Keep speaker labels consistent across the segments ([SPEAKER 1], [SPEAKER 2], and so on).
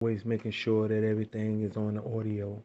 [SPEAKER 1] always making sure that everything is on the audio.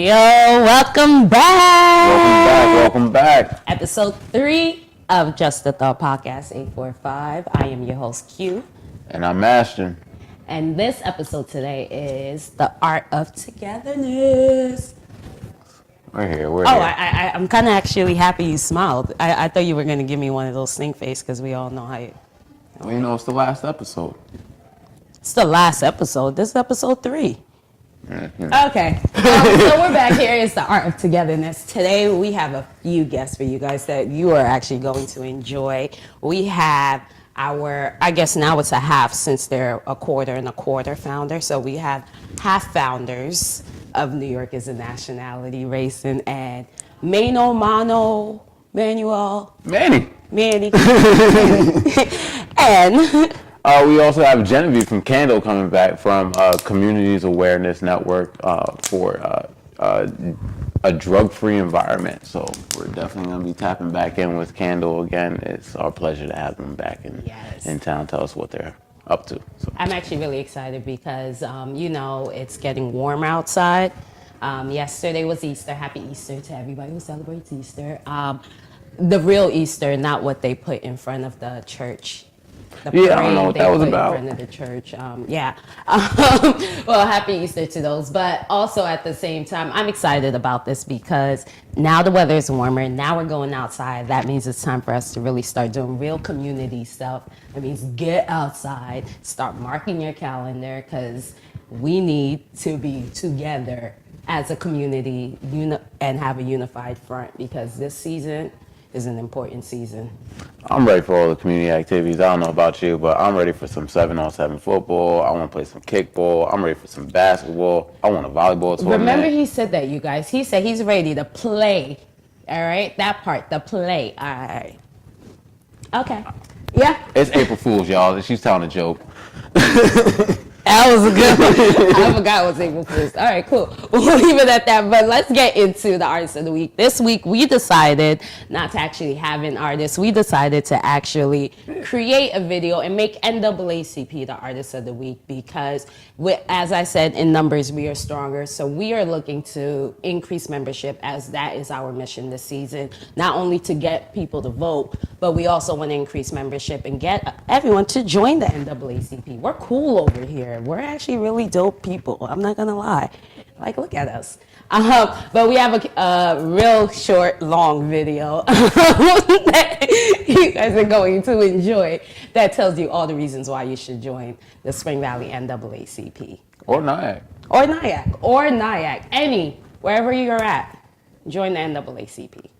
[SPEAKER 2] Yo, welcome back.
[SPEAKER 3] Welcome back.
[SPEAKER 2] Episode 3 of Just a Thought Podcast 845. I am your host, Q.
[SPEAKER 3] And I'm Ashton.
[SPEAKER 2] And this episode today is the art of togetherness.
[SPEAKER 3] We're here.
[SPEAKER 2] I'm kind of actually happy you smiled. I thought you were going to give me one of those stink face because we all know how you...
[SPEAKER 3] Well, you know, it's the last episode.
[SPEAKER 2] It's the last episode. This is episode 3.
[SPEAKER 3] Mm-hmm.
[SPEAKER 2] Okay, so we're back here. It's the art of togetherness. Today we have a few guests for you guys that you are actually going to enjoy. We have I guess now it's a half since they're a quarter and a quarter founder. So we have half founders of New York as a nationality, racing, and Mano Mano Manuel
[SPEAKER 3] Manny.
[SPEAKER 2] And
[SPEAKER 3] we also have Genevieve from Candle coming back from Communities Awareness Network for a drug-free environment. So we're definitely going to be tapping back in with Candle again. It's our pleasure to have them back in town. Tell us what they're up to. So.
[SPEAKER 2] I'm actually really excited because, it's getting warmer outside. Yesterday was Easter. Happy Easter to everybody who celebrates Easter. The real Easter, not what they put in front of the church. I
[SPEAKER 3] don't know what that was about.
[SPEAKER 2] In front of the church. Well, happy Easter to those. But also at the same time, I'm excited about this because now the weather is warmer. Now we're going outside. That means it's time for us to really start doing real community stuff. That means get outside, start marking your calendar because we need to be together as a community and have a unified front because this season is an important season.
[SPEAKER 3] I'm ready for all the community activities. I don't know about you, but I'm ready for some 7-on-7 football. I want to play some kickball. I'm ready for some basketball. I want a volleyball tournament.
[SPEAKER 2] Remember he said that, you guys. He said he's ready to play. All right? That part, the play. All right. Okay. Yeah.
[SPEAKER 3] It's April Fool's, y'all. She's telling a joke.
[SPEAKER 2] That was a good one. I forgot what's April Fool's. All right, cool. We'll leave it at that. But let's get into the artist of the week. This week, we decided not to actually have an artist. We decided to actually create a video and make NAACP the artist of the week because, as I said, in numbers, we are stronger. So we are looking to increase membership as that is our mission this season. Not only to get people to vote, but we also want to increase membership and get everyone to join the NAACP. We're cool over here. We're actually really dope people. I'm not gonna lie. Like, look at us. But we have a real short, long video that you guys are going to enjoy that tells you all the reasons why you should join the Spring Valley NAACP.
[SPEAKER 3] Or Nyack.
[SPEAKER 2] Or Nyack. Wherever you're at, join the NAACP.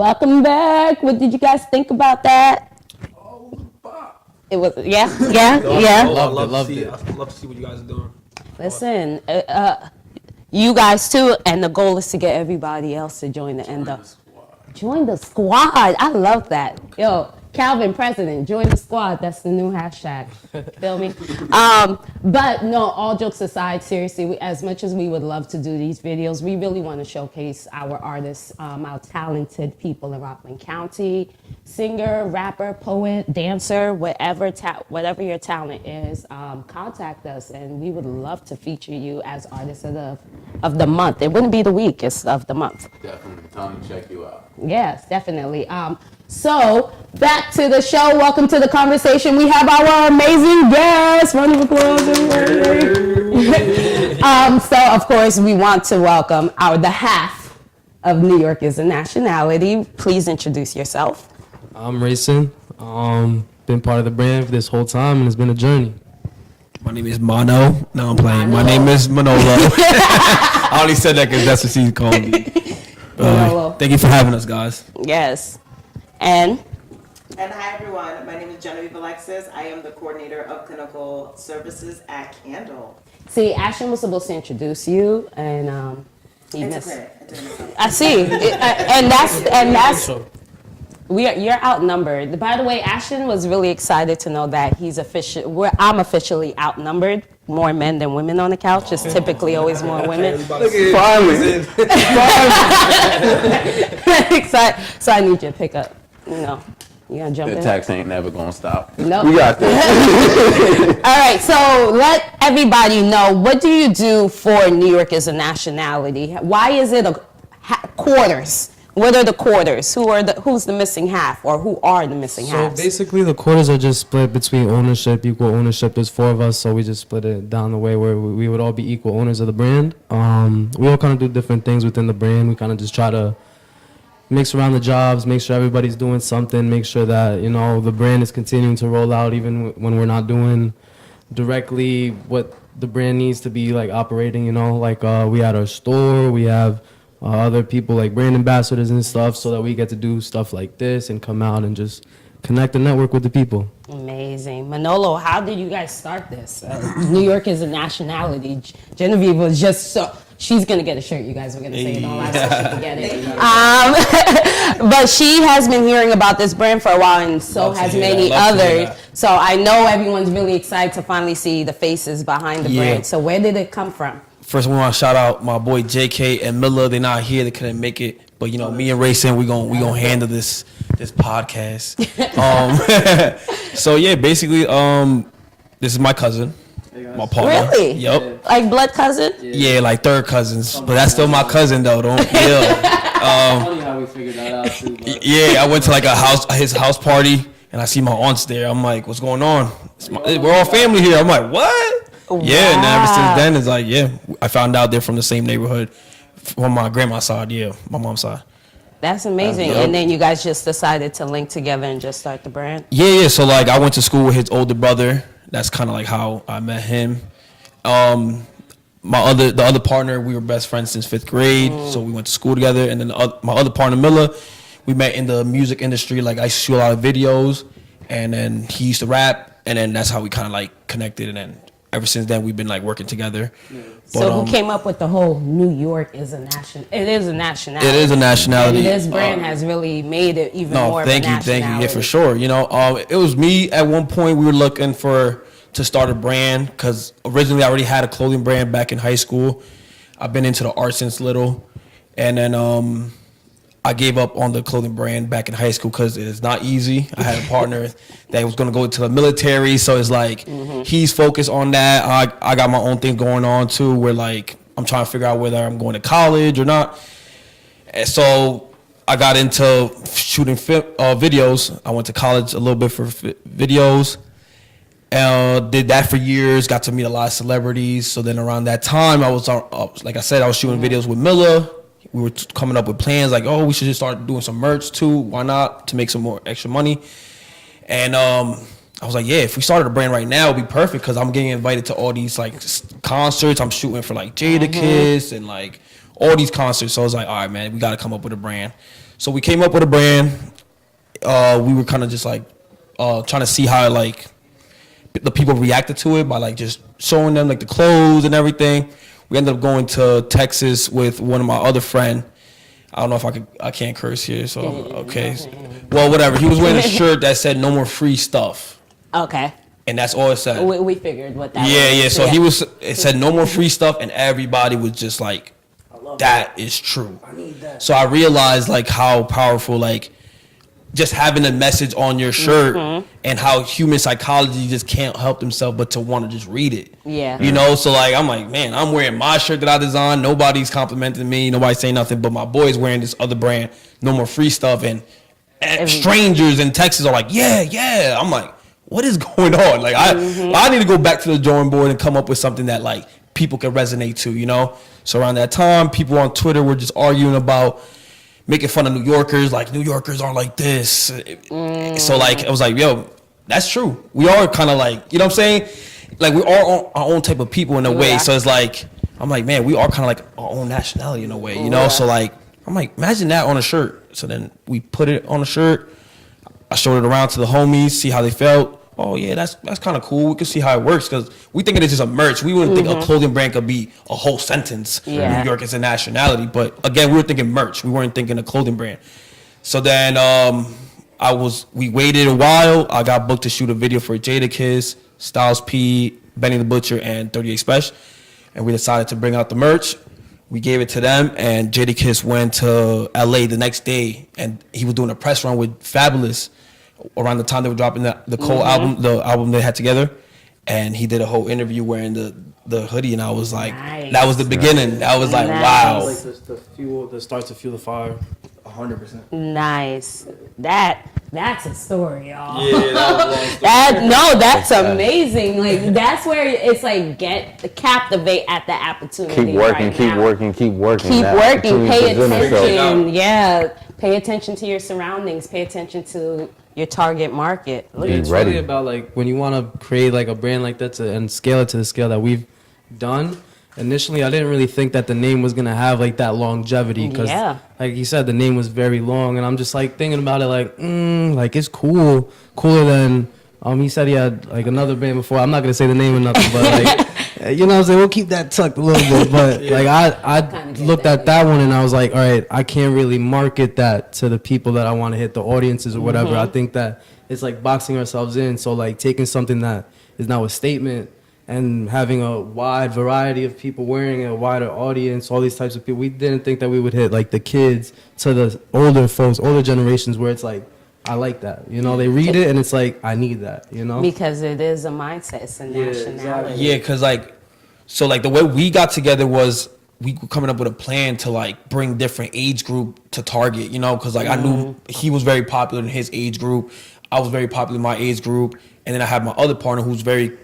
[SPEAKER 2] Welcome back. What did you guys think about that? It was, yeah.
[SPEAKER 4] I love to see what you guys are doing.
[SPEAKER 2] Listen, you guys too, and the goal is to get everybody else to join the end up. Join the squad. I love that. Yo, Calvin President, join the squad. That's the new hashtag. Feel me? But no, all jokes aside, seriously, as much as we would love to do these videos, we really want to showcase our artists, our talented people in Rockland County. Singer, rapper, poet, dancer, whatever your talent is, contact us, and we would love to feature you as artist of the month. It wouldn't be the week; it's of the month.
[SPEAKER 3] Definitely, time to check you out.
[SPEAKER 2] Yes, definitely. So back to the show. Welcome to the conversation. We have our amazing guest. Round of applause, everybody. So of course we want to welcome the half of New York is a Nationality. Please introduce yourself.
[SPEAKER 5] I'm Rayson. Been part of the brand for this whole time, and it's been a journey.
[SPEAKER 4] My name is Mono. No, I'm playing. My name is Manolo. I only said that because that's what she called me. Thank you for having us, guys.
[SPEAKER 2] Yes. And
[SPEAKER 6] hi everyone, my name is Genevieve Alexis. I am the coordinator of clinical services at Candle.
[SPEAKER 2] see, Ashton was supposed to introduce you, and he
[SPEAKER 6] It's
[SPEAKER 2] missed.
[SPEAKER 6] okay.
[SPEAKER 2] I see, and that's. You're outnumbered. By the way, Ashton was really excited to know that I'm officially outnumbered. More men than women on the couch. It's typically always more women.
[SPEAKER 3] Finally.
[SPEAKER 2] So I need you to pick up. You gonna jump
[SPEAKER 3] The
[SPEAKER 2] in?
[SPEAKER 3] tax ain't never gonna stop.
[SPEAKER 2] Nope.
[SPEAKER 3] We got this.
[SPEAKER 2] All right, so let everybody know, what do you do for New York as a Nationality? Why is it quarters? What are the quarters? Who's the missing half, or who are the missing halves?
[SPEAKER 5] So basically, the quarters are just split between ownership, equal ownership. There's 4 of us, so we just split it down the way where we would all be equal owners of the brand. We all kind of do different things within the brand. We kind of just try to mix around the jobs, make sure everybody's doing something, make sure that the brand is continuing to roll out even when we're not doing directly what the brand needs to be like operating. We had our store, we have other people like brand ambassadors and stuff, so that we get to do stuff like this and come out and just connect and network with the people.
[SPEAKER 2] Amazing. Manolo, how did you guys start this? New York is a Nationality. Genevieve was just she's going to get a shirt. You guys were going to say it all last so she can get it. But she has been hearing about this brand for a while, and so has many others. So I know everyone's really excited to finally see the faces behind the brand. So where did it come from?
[SPEAKER 4] First, we want to shout out my boy JK and Miller. They're not here; they couldn't make it. But me and Rayson, we gonna handle this podcast. So yeah, basically, this is my cousin, my partner.
[SPEAKER 2] Really?
[SPEAKER 4] Yep.
[SPEAKER 2] Like blood cousin?
[SPEAKER 4] Yeah, like third cousins, but that's still my cousin though.
[SPEAKER 5] Funny how we figured that out too.
[SPEAKER 4] Yeah, I went to like his house party, and I see my aunts there. I'm like, what's going on? We're all family here. I'm like, what?
[SPEAKER 2] Wow.
[SPEAKER 4] Yeah, and ever since then, it's like, I found out they're from the same neighborhood from my grandma's side, my mom's side.
[SPEAKER 2] That's amazing. And then you guys just decided to link together and just start the brand?
[SPEAKER 4] Yeah. So, like, I went to school with his older brother. That's kind of like how I met him. The other partner, we were best friends since 5th grade, so we went to school together. And then my other partner, Miller, we met in the music industry. Like, I shoot a lot of videos, and then he used to rap, and then that's how we kind of, like, connected, and then ever since then, we've been like working together.
[SPEAKER 2] Yeah. So who came up with the whole New York is a national? It is a nationality.
[SPEAKER 4] It is a nationality.
[SPEAKER 2] And this brand has really made it even more.
[SPEAKER 4] Thank you. Yeah, for sure. It was me at one point. We were looking to start a brand because originally I already had a clothing brand back in high school. I've been into the art since little, and then I gave up on the clothing brand back in high school because it is not easy. I had a partner that was going to go into the military, so it's like he's focused on that. I got my own thing going on too, where like I'm trying to figure out whether I'm going to college or not. And so I got into shooting videos. I went to college a little bit for videos. Did that for years. Got to meet a lot of celebrities. So then around that time, I was like I said, I was shooting videos with Miller. We were coming up with plans like, we should just start doing some merch too. Why not? To make some more extra money. And I was like, if we started a brand right now, it'd be perfect because I'm getting invited to all these like concerts. I'm shooting for like Jadakiss and like all these concerts. So I was like, all right, man, we got to come up with a brand. So we came up with a brand. We were kind of just like trying to see how like the people reacted to it by like just showing them like the clothes and everything. We ended up going to Texas with one of my other friend. I don't know if I can't curse here, so okay. Well, whatever. He was wearing a shirt that said "No more free stuff,"
[SPEAKER 2] Okay.
[SPEAKER 4] and that's all it said.
[SPEAKER 2] We figured what that was.
[SPEAKER 4] Yeah. So it said "No more free stuff," and everybody was just like, "That is true." I need that. So I realized like how powerful like just having a message on your shirt and how human psychology just can't help themselves but to want to just read it.
[SPEAKER 2] Yeah.
[SPEAKER 4] You know, so like I'm like, man, I'm wearing my shirt that I designed. Nobody's complimenting me. Nobody's saying nothing, but my boy's wearing this other brand, No More Free Stuff, and strangers in Texas are like, yeah. I'm like, what is going on? Like I need to go back to the drawing board and come up with something that like people can resonate to, you know? So around that time, people on Twitter were just arguing about making fun of New Yorkers, like New Yorkers are like this. So like I was like, yo, that's true. We are kind of like, you know what I'm saying? Like we are our own type of people in a way. So it's like, I'm like, man, we are kind of like our own nationality in a way, you know? So like, I'm like, imagine that on a shirt. So then we put it on a shirt. I showed it around to the homies, see how they felt. Oh yeah, that's kind of cool. We can see how it works because we thinking it's just a merch. We wouldn't think a clothing brand could be a whole sentence.
[SPEAKER 2] Yeah.
[SPEAKER 4] New York is a nationality, but again, we were thinking merch. We weren't thinking a clothing brand. So then we waited a while. I got booked to shoot a video for Jadakiss, Styles P, Benny the Butcher, and 38 Special, and we decided to bring out the merch. We gave it to them, and Jadakiss went to LA the next day, and he was doing a press run with Fabulous around the time they were dropping the Cole album, the album they had together, and he did a whole interview wearing the hoodie, and I was like, that was the beginning. That was like, wow.
[SPEAKER 5] Like the fuel that starts to fuel the fire, 100%.
[SPEAKER 2] Nice. That's a story, y'all.
[SPEAKER 5] Yeah, that was
[SPEAKER 2] that's amazing. Like that's where it's like captivate at the opportunity.
[SPEAKER 3] Keep working,
[SPEAKER 2] right
[SPEAKER 3] keep
[SPEAKER 2] now.
[SPEAKER 3] working, keep working.
[SPEAKER 2] Keep
[SPEAKER 3] That
[SPEAKER 2] working. Pay
[SPEAKER 3] opportunity presents itself.
[SPEAKER 2] attention. Yeah. Pay attention to your surroundings. Pay attention to your target market.
[SPEAKER 5] Yeah, it's
[SPEAKER 3] ready.
[SPEAKER 5] really about like when you want to create like a brand like that and scale it to the scale that we've done. Initially, I didn't really think that the name was gonna have like that longevity because, like you said, the name was very long, and I'm just like thinking about it like it's cooler than. He said he had like another band before. I'm not gonna say the name or nothing, but like, you know what I'm saying? We'll keep that tucked a little bit. But like I looked at that one and I was like, all right, I can't really market that to the people that I want to hit, the audiences or whatever. I think that it's like boxing ourselves in. So like taking something that is now a statement and having a wide variety of people wearing a wider audience, all these types of people. We didn't think that we would hit like the kids to the older folks, older generations where it's like, I like that. You know, they read it and it's like, I need that, you know?
[SPEAKER 2] Because it is a mindset, it's a nationality.
[SPEAKER 4] Yeah, because like, so like the way we got together was we were coming up with a plan to like bring different age group to target, you know, because like I knew he was very popular in his age group. I was very popular in my age group. And then I had my other partner who's very,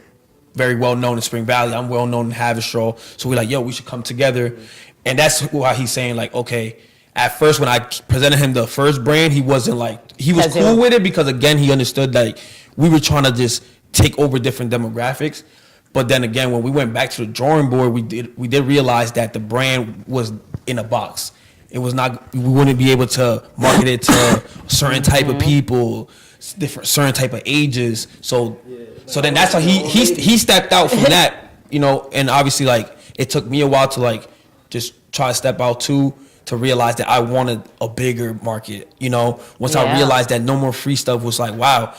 [SPEAKER 4] very well known in Spring Valley. I'm well known in Haverstraw. So we're like, yo, we should come together. And that's why he's saying like, okay, at first when I presented him the first brand, he wasn't like, he was cool with it because again, he understood like we were trying to just take over different demographics. But then again, when we went back to the drawing board, we did realize that the brand was in a box. It was not, we wouldn't be able to market it to certain type of people, certain type of ages. So then that's how he stepped out from that, you know, and obviously like it took me a while to like just try to step out too, to realize that I wanted a bigger market, you know. Once I realized that No More Free Stuff was like, wow,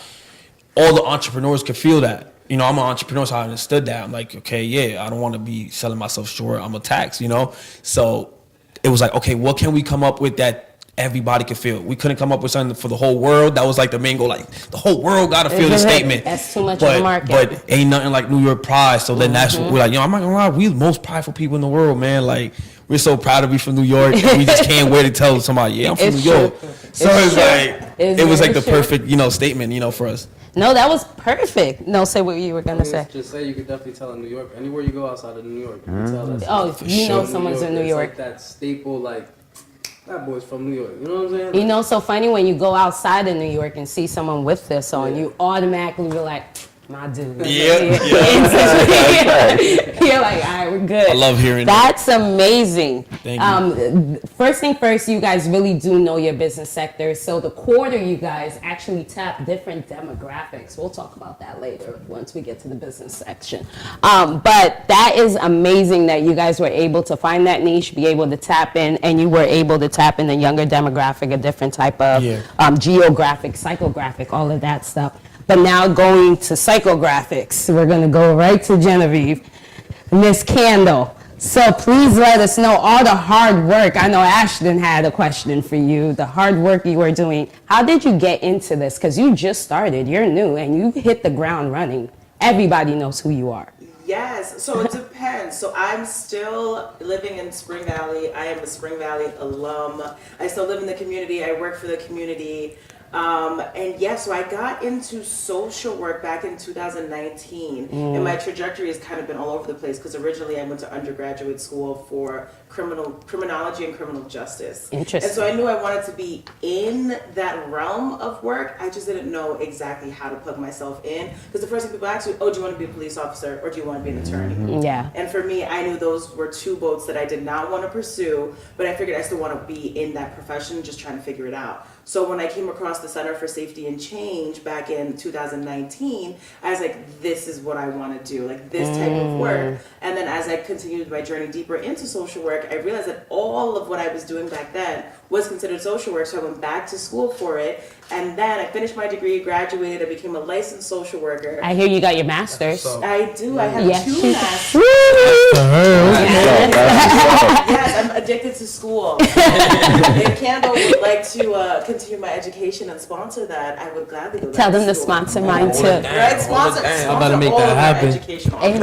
[SPEAKER 4] all the entrepreneurs could feel that. You know, I'm an entrepreneur, so I understood that. I'm like, okay, yeah, I don't want to be selling myself short. I'm a tax, you know. So it was like, okay, what can we come up with that everybody could feel? We couldn't come up with something for the whole world. That was like the main goal. Like the whole world got to feel the statement.
[SPEAKER 2] That's too much of a market.
[SPEAKER 4] But ain't nothing like New York pride. So then that's what we're like, yo, I'm not gonna lie, we the most prideful people in the world, man. Like we're so proud to be from New York. And we just can't wait to tell somebody, yeah, I'm from New York. So it's like it was like the perfect, you know, statement, you know, for us.
[SPEAKER 2] No, that was perfect. No, say what you were gonna say.
[SPEAKER 5] Just say you could definitely tell in New York. Anywhere you go outside of New York, you can tell that.
[SPEAKER 2] Oh, you know someone's in New York.
[SPEAKER 5] It's like that staple, like that boy's from New York. You know what I'm saying?
[SPEAKER 2] You know, so funny when you go outside of New York and see someone with this on, you automatically be like, my dude.
[SPEAKER 4] Yeah.
[SPEAKER 2] You're like, all right, we're good.
[SPEAKER 4] I love hearing that.
[SPEAKER 2] That's amazing.
[SPEAKER 4] Thank you.
[SPEAKER 2] First thing first, you guys really do know your business sector. So the quarter, you guys actually tap different demographics. We'll talk about that later once we get to the business section. But that is amazing that you guys were able to find that niche, be able to tap in, and you were able to tap in the younger demographic, a different type of geographic, psychographic, all of that stuff. But now going to psychographics, we're going to go right to Genevieve. Miss Candle. So please let us know all the hard work. I know Ashton had a question for you, the hard work you were doing. How did you get into this? Because you just started, you're new, and you hit the ground running. Everybody knows who you are.
[SPEAKER 6] Yes, so it depends. So I'm still living in Spring Valley. I am a Spring Valley alum. I still live in the community. I work for the community. And yeah, so I got into social work back in 2019, and my trajectory has kind of been all over the place because originally I went to undergraduate school for criminology and criminal justice.
[SPEAKER 2] Interesting.
[SPEAKER 6] And so I knew I wanted to be in that realm of work. I just didn't know exactly how to plug myself in because the first thing people ask you, oh, do you want to be a police officer or do you want to be an attorney?
[SPEAKER 2] Yeah.
[SPEAKER 6] And for me, I knew those were two boats that I did not want to pursue, but I figured I still want to be in that profession, just trying to figure it out. So when I came across the Center for Safety and Change back in 2019, I was like, this is what I want to do, like this type of work. And then as I continued my journey deeper into social work, I realized that all of what I was doing back then was considered social work. So I went back to school for it. And then I finished my degree, graduated, I became a licensed social worker.
[SPEAKER 2] I hear you got your master's.
[SPEAKER 6] I do. I have
[SPEAKER 2] Yes,
[SPEAKER 6] 2
[SPEAKER 2] she's-
[SPEAKER 6] masters. Yes, I'm addicted to school. If Candle would like to continue my education and sponsor that, I would gladly go back
[SPEAKER 2] Tell them
[SPEAKER 6] to
[SPEAKER 2] to
[SPEAKER 6] school.
[SPEAKER 2] sponsor mine too.
[SPEAKER 6] Right, sponsor
[SPEAKER 5] I'm about to make
[SPEAKER 6] all
[SPEAKER 5] that
[SPEAKER 6] of my
[SPEAKER 5] happen.
[SPEAKER 6] educational
[SPEAKER 3] I'm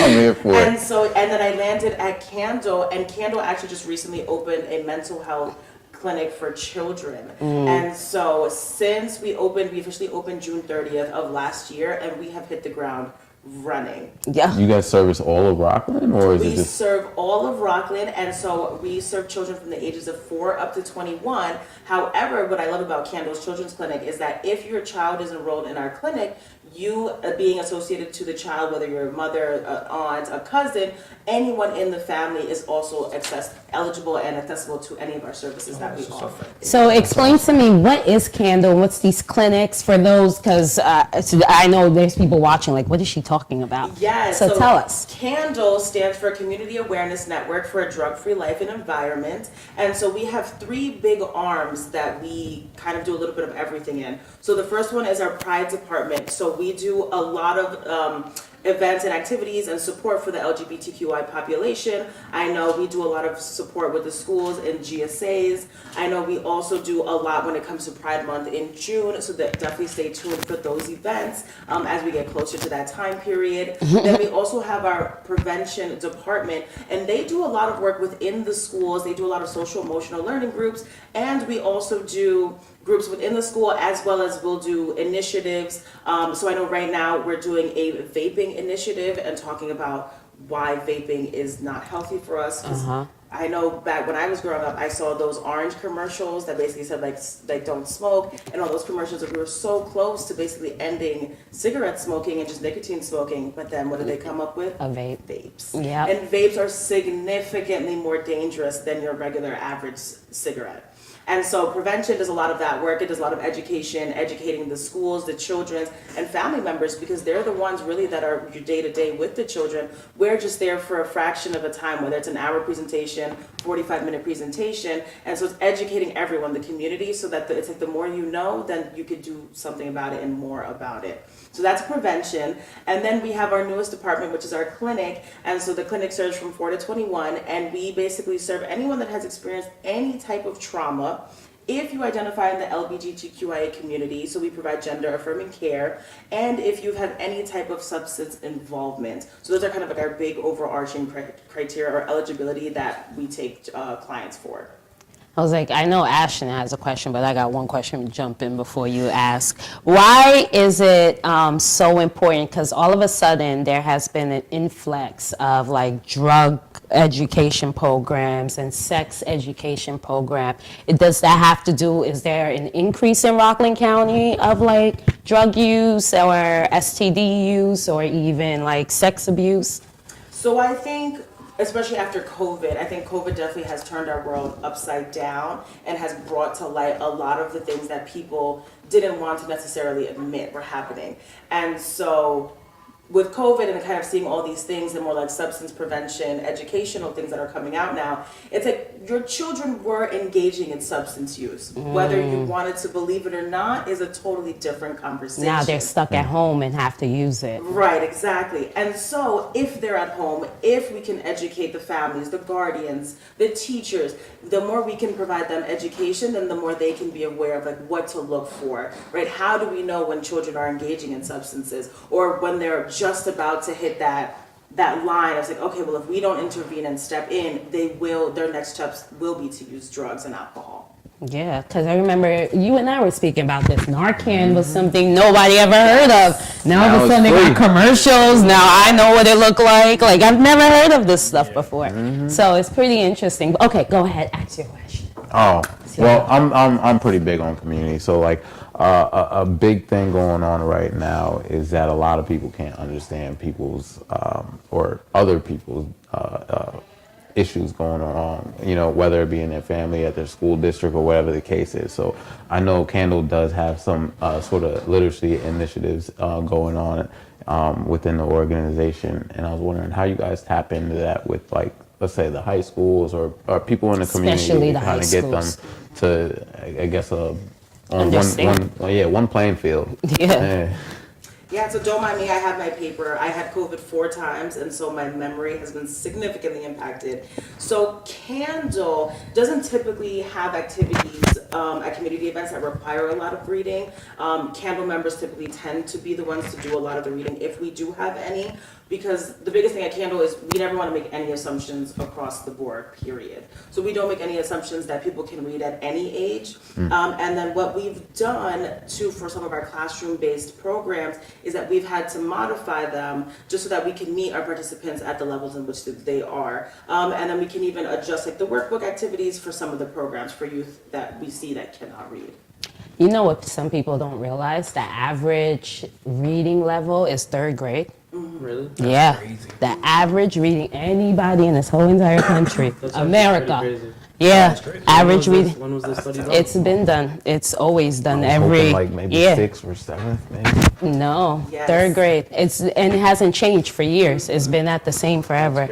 [SPEAKER 3] here for
[SPEAKER 6] And
[SPEAKER 3] it.
[SPEAKER 6] so, and then I landed at Candle, and Candle actually just recently opened a mental health clinic for children. And so since we officially opened June 30th of last year, and we have hit the ground running.
[SPEAKER 2] Yeah.
[SPEAKER 3] You guys service all of Rockland, or is
[SPEAKER 6] We
[SPEAKER 3] it just?
[SPEAKER 6] serve all of Rockland, and so we serve children from the ages of 4 up to 21. However, what I love about Candle's Children's Clinic is that if your child is enrolled in our clinic, you being associated to the child, whether you're a mother, an aunt, a cousin, anyone in the family is also eligible and accessible to any of our services that we offer.
[SPEAKER 2] So explain to me, what is Candle? What's these clinics for those? Because I know there's people watching like, what is she talking about?
[SPEAKER 6] Yes.
[SPEAKER 2] So tell us.
[SPEAKER 6] CANDLE stands for Community Awareness Network for a Drug-Free Life and Environment. And so we have 3 big arms that we kind of do a little bit of everything in. So the first one is our Pride Department. So we do a lot of events and activities and support for the LGBTQI population. I know we do a lot of support with the schools and GSAs. I know we also do a lot when it comes to Pride Month in June, so that definitely stay tuned for those events as we get closer to that time period. Then we also have our prevention department, and they do a lot of work within the schools. They do a lot of social emotional learning groups, and we also do groups within the school, as well as we'll do initiatives. So I know right now we're doing a vaping initiative and talking about why vaping is not healthy for us. 'Cause I know back when I was growing up, I saw those orange commercials that basically said like don't smoke, and all those commercials that we were so close to basically ending cigarette smoking and just nicotine smoking. But then what did they come up with?
[SPEAKER 2] A vape.
[SPEAKER 6] Vapes.
[SPEAKER 2] Yep.
[SPEAKER 6] And vapes are significantly more dangerous than your regular average cigarette. And so prevention does a lot of that work. It does a lot of education, educating the schools, the children, and family members, because they're the ones really that are your day-to-day with the children. We're just there for a fraction of a time, whether it's an hour presentation, 45-minute presentation. And so it's educating everyone, the community, so that it's like the more you know, then you could do something about it and more about it. So that's prevention. And then we have our newest department, which is our clinic. And so the clinic serves from 4 to 21, and we basically serve anyone that has experienced any type of trauma. If you identify in the LGBTQIA community, so we provide gender affirming care, and if you have any type of substance involvement. So those are kind of like our big overarching criteria or eligibility that we take clients for.
[SPEAKER 2] I was like, I know Ashton has a question, but I got one question to jump in before you ask. Why is it so important? Because all of a sudden there has been an influx of like drug education programs and sex education program. Does that have to do, is there an increase in Rockland County of like drug use or STD use or even like sex abuse?
[SPEAKER 6] So I think, especially after COVID, I think COVID definitely has turned our world upside down and has brought to light a lot of the things that people didn't want to necessarily admit were happening. And so with COVID and kind of seeing all these things and more like substance prevention, educational things that are coming out now, it's like your children were engaging in substance use. Whether you wanted to believe it or not is a totally different conversation.
[SPEAKER 2] Now they're stuck at home and have to use it.
[SPEAKER 6] Right, exactly. And so if they're at home, if we can educate the families, the guardians, the teachers, the more we can provide them education, then the more they can be aware of like what to look for, right? How do we know when children are engaging in substances or when they're just about to hit that line? It's like, okay, well, if we don't intervene and step in, their next steps will be to use drugs and alcohol.
[SPEAKER 2] Yeah, because I remember you and I were speaking about this. Narcan was something nobody ever heard of. Now all of a sudden they got commercials. Now I know what it looked like. Like I've never heard of this stuff before. So it's pretty interesting. Okay, go ahead, ask your question.
[SPEAKER 3] Oh, well, I'm pretty big on community. So like a big thing going on right now is that a lot of people can't understand people's or other people's issues going on, you know, whether it be in their family, at their school district, or whatever the case is. So I know Candle does have some sort of literacy initiatives going on within the organization, and I was wondering how you guys tap into that with, like, let's say the high schools or people in the community,
[SPEAKER 2] Especially the
[SPEAKER 3] to
[SPEAKER 2] high
[SPEAKER 3] kind of get them
[SPEAKER 2] schools.
[SPEAKER 3] to, I guess, on
[SPEAKER 2] Understand.
[SPEAKER 3] one playing field.
[SPEAKER 2] Yeah.
[SPEAKER 6] Yeah, so don't mind me, I have my paper. I had COVID 4 times, and so my memory has been significantly impacted. So Candle doesn't typically have activities at community events that require a lot of reading. Candle members typically tend to be the ones to do a lot of the reading if we do have any, because the biggest thing at Candle is we never want to make any assumptions across the board, period. So we don't make any assumptions that people can read at any age. And then what we've done for some of our classroom-based programs is that we've had to modify them just so that we can meet our participants at the levels in which they are. And then we can even adjust like the workbook activities for some of the programs for youth that we see that cannot read.
[SPEAKER 2] You know what some people don't realize? The average reading level is 3rd grade.
[SPEAKER 5] Really?
[SPEAKER 2] Yeah. The average reading, anybody in this whole entire country, America.
[SPEAKER 5] Crazy.
[SPEAKER 2] Yeah, average reading.
[SPEAKER 5] When was this study done?
[SPEAKER 2] It's been done. It's always done
[SPEAKER 3] I was hoping,
[SPEAKER 2] every
[SPEAKER 3] like maybe
[SPEAKER 2] yeah.
[SPEAKER 3] 6th or 7th, maybe.
[SPEAKER 2] No,
[SPEAKER 6] Yes.
[SPEAKER 2] 3rd grade. And it hasn't changed for years. It's been at the same forever.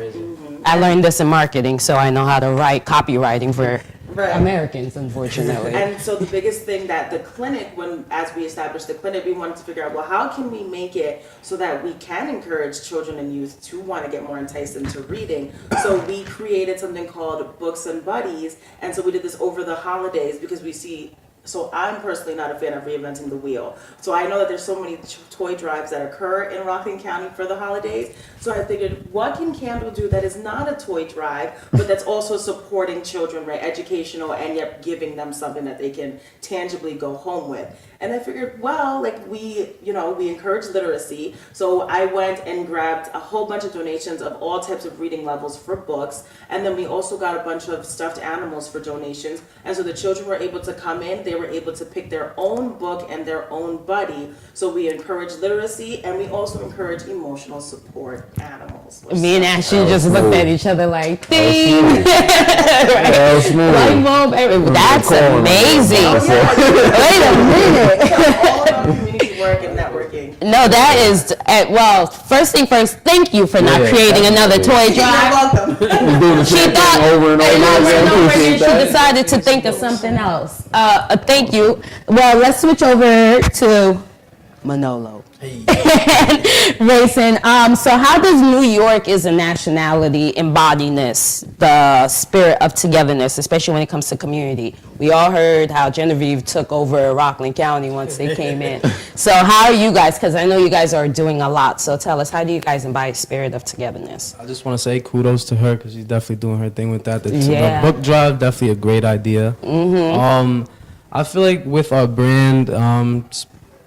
[SPEAKER 2] I learned this in marketing, so I know how to write copywriting for
[SPEAKER 6] Right.
[SPEAKER 2] Americans, unfortunately.
[SPEAKER 6] And so the biggest thing that the clinic, as we established the clinic, we wanted to figure out, well, how can we make it so that we can encourage children and youth to want to get more enticed into reading? So we created something called Books and Buddies, and so we did this over the holidays because we see. So I'm personally not a fan of reinventing the wheel. So I know that there's so many toy drives that occur in Rockland County for the holidays. So I figured, what can Candle do that is not a toy drive, but that's also supporting children, right, educational, and yet giving them something that they can tangibly go home with. And I figured, well, like we encourage literacy. So I went and grabbed a whole bunch of donations of all types of reading levels for books. And then we also got a bunch of stuffed animals for donations. And so the children were able to come in, they were able to pick their own book and their own buddy. So we encourage literacy, and we also encourage emotional support animals.
[SPEAKER 2] Me and Ashton just looked at each other like, ding! Light bulb, that's amazing. Wait a minute.
[SPEAKER 6] All about community work and networking.
[SPEAKER 2] No, that is, well, first thing first, thank you for not creating another toy
[SPEAKER 6] You're
[SPEAKER 2] drive.
[SPEAKER 6] welcome.
[SPEAKER 2] She thought,
[SPEAKER 3] over and over again.
[SPEAKER 2] she decided to think of something else. Thank you. Well, let's switch over to Manolo. Hey. Racing. So how does New York as a nationality embody this, the spirit of togetherness, especially when it comes to community? We all heard how Genevieve took over Rockland County once they came in. So how are you guys? Because I know you guys are doing a lot. So tell us, how do you guys embody spirit of togetherness?
[SPEAKER 5] I just want to say kudos to her because she's definitely doing her thing with that. The
[SPEAKER 2] Yeah.
[SPEAKER 5] book drive, definitely a great idea. I feel like with our brand,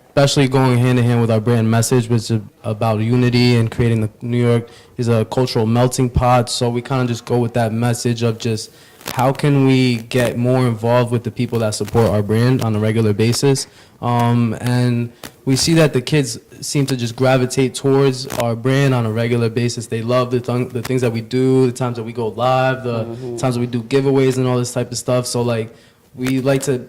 [SPEAKER 5] especially going hand in hand with our brand message, which is about unity and creating the New York is a cultural melting pot. So we kind of just go with that message of just how can we get more involved with the people that support our brand on a regular basis. And we see that the kids seem to just gravitate towards our brand on a regular basis. They love the things that we do, the times that we go live, the times that we do giveaways and all this type of stuff. So like we like to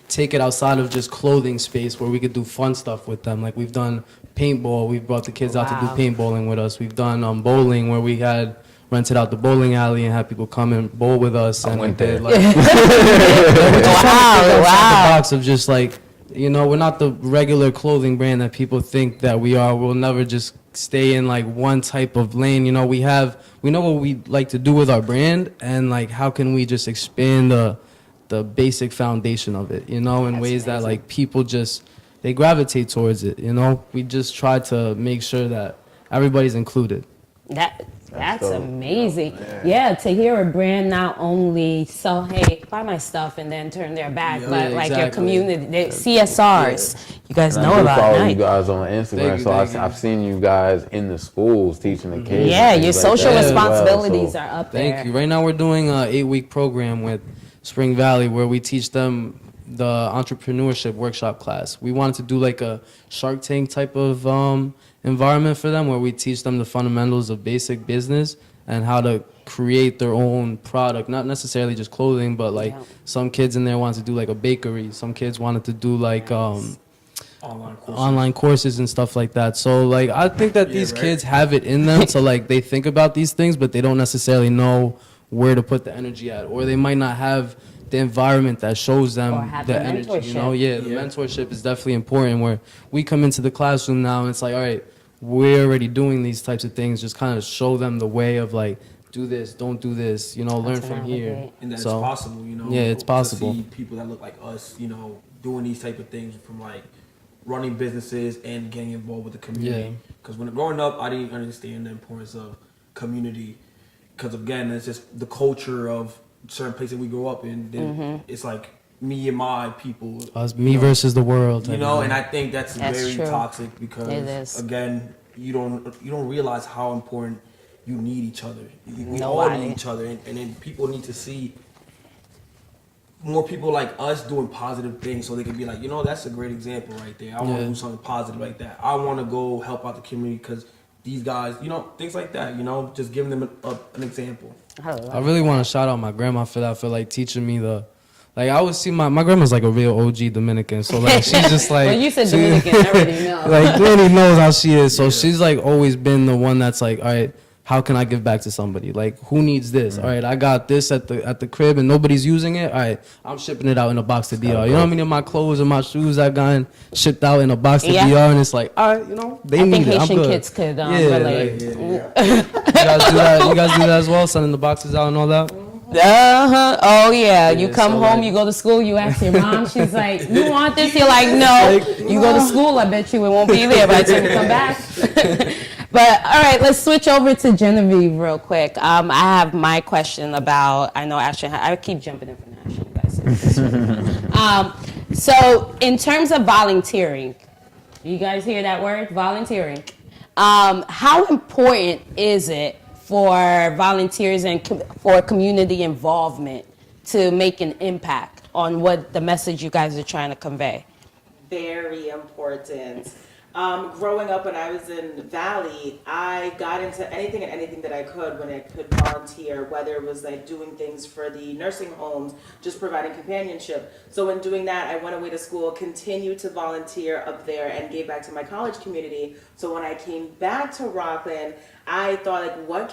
[SPEAKER 5] take it outside of just clothing space where we could do fun stuff with them. Like we've done paintball. We've brought the kids out to do paintballing with us. We've done bowling where we had rented out the bowling alley and had people come and bowl with us. And we did like we're just trying to think outside the box of just like, you know, we're not the regular clothing brand that people think that we are. We'll never just stay in like one type of lane. You know, we know what we like to do with our brand, and like how can we just expand the basic foundation of it, you know, in ways that like people just, they gravitate towards it, you know. We just try to make sure that everybody's included.
[SPEAKER 2] That's amazing. Yeah, to hear a brand not only sell, hey, buy my stuff and then turn their back, but like your community, CSRs, you guys know about it.
[SPEAKER 3] I follow you guys on Instagram, I've seen you guys in the schools teaching the kids.
[SPEAKER 2] Yeah, your social responsibilities are up there.
[SPEAKER 5] Thank you. Right now we're doing an 8-week program with Spring Valley where we teach them the entrepreneurship workshop class. We wanted to do like a Shark Tank type of environment for them where we teach them the fundamentals of basic business and how to create their own product, not necessarily just clothing, but like some kids in there wanted to do like a bakery, some kids wanted to do like online courses and stuff like that. So like I think that these kids have it in them, so like they think about these things but they don't necessarily know where to put the energy at, or they might not have the environment that shows them the energy, you know. The mentorship is definitely important, where we come into the classroom now and it's like, all right, we're already doing these types of things, just kind of show them the way of like, do this, don't do this, you know, learn from here.
[SPEAKER 4] And that it's possible, you know.
[SPEAKER 5] Yeah, it's possible.
[SPEAKER 4] To see people that look like us, you know, doing these type of things, from like running businesses and getting involved with the community. Because when growing up, I didn't understand the importance of community. Because again, it's just the culture of certain places we grow up in. Then it's like me and my people.
[SPEAKER 5] Me versus the world.
[SPEAKER 4] You know, and I think that's very
[SPEAKER 2] true.
[SPEAKER 4] toxic because again, you don't realize how important you need each other. We all need each other, and then people need to see more people like us doing positive things, so they can be like, you know, that's a great example right there. I want to do something positive like that. I want to go help out the community because these guys, you know, things like that, you know, just giving them an example.
[SPEAKER 5] I really want to shout out my grandma for that, for like teaching me like I always see my grandma's like a real OG Dominican, so like she's just like.
[SPEAKER 2] Well, you said Dominican, I already know.
[SPEAKER 5] Like Danny knows how she is, so she's like always been the one that's like, all right, how can I give back to somebody? Like, who needs this? All right, I got this at the crib and nobody's using it. All right, I'm shipping it out in a box to DR. You know how many of my clothes and my shoes I got shipped out in a box to DR, and it's like, all right, you know, they need it. I'm good.
[SPEAKER 2] Haitian kids could relate.
[SPEAKER 5] You guys do that as well, sending the boxes out and all that?
[SPEAKER 2] Oh yeah. You come home, you go to school, you ask your mom, she's like, you want this? You're like, no. You go to school, I bet you it won't be there by the time you come back. But all right, let's switch over to Genevieve real quick. I have my question about, I know Ashton, I keep jumping in from Ashton, you guys. So in terms of volunteering, you guys hear that word, volunteering? How important is it for volunteers and for community involvement to make an impact on what the message you guys are trying to convey?
[SPEAKER 6] Very important. Growing up when I was in Valley, I got into anything and anything that I could when I could volunteer, whether it was like doing things for the nursing homes, just providing companionship. So in doing that, I went away to school, continued to volunteer up there, and gave back to my college community. So when I came back to Rockland, I thought, like, what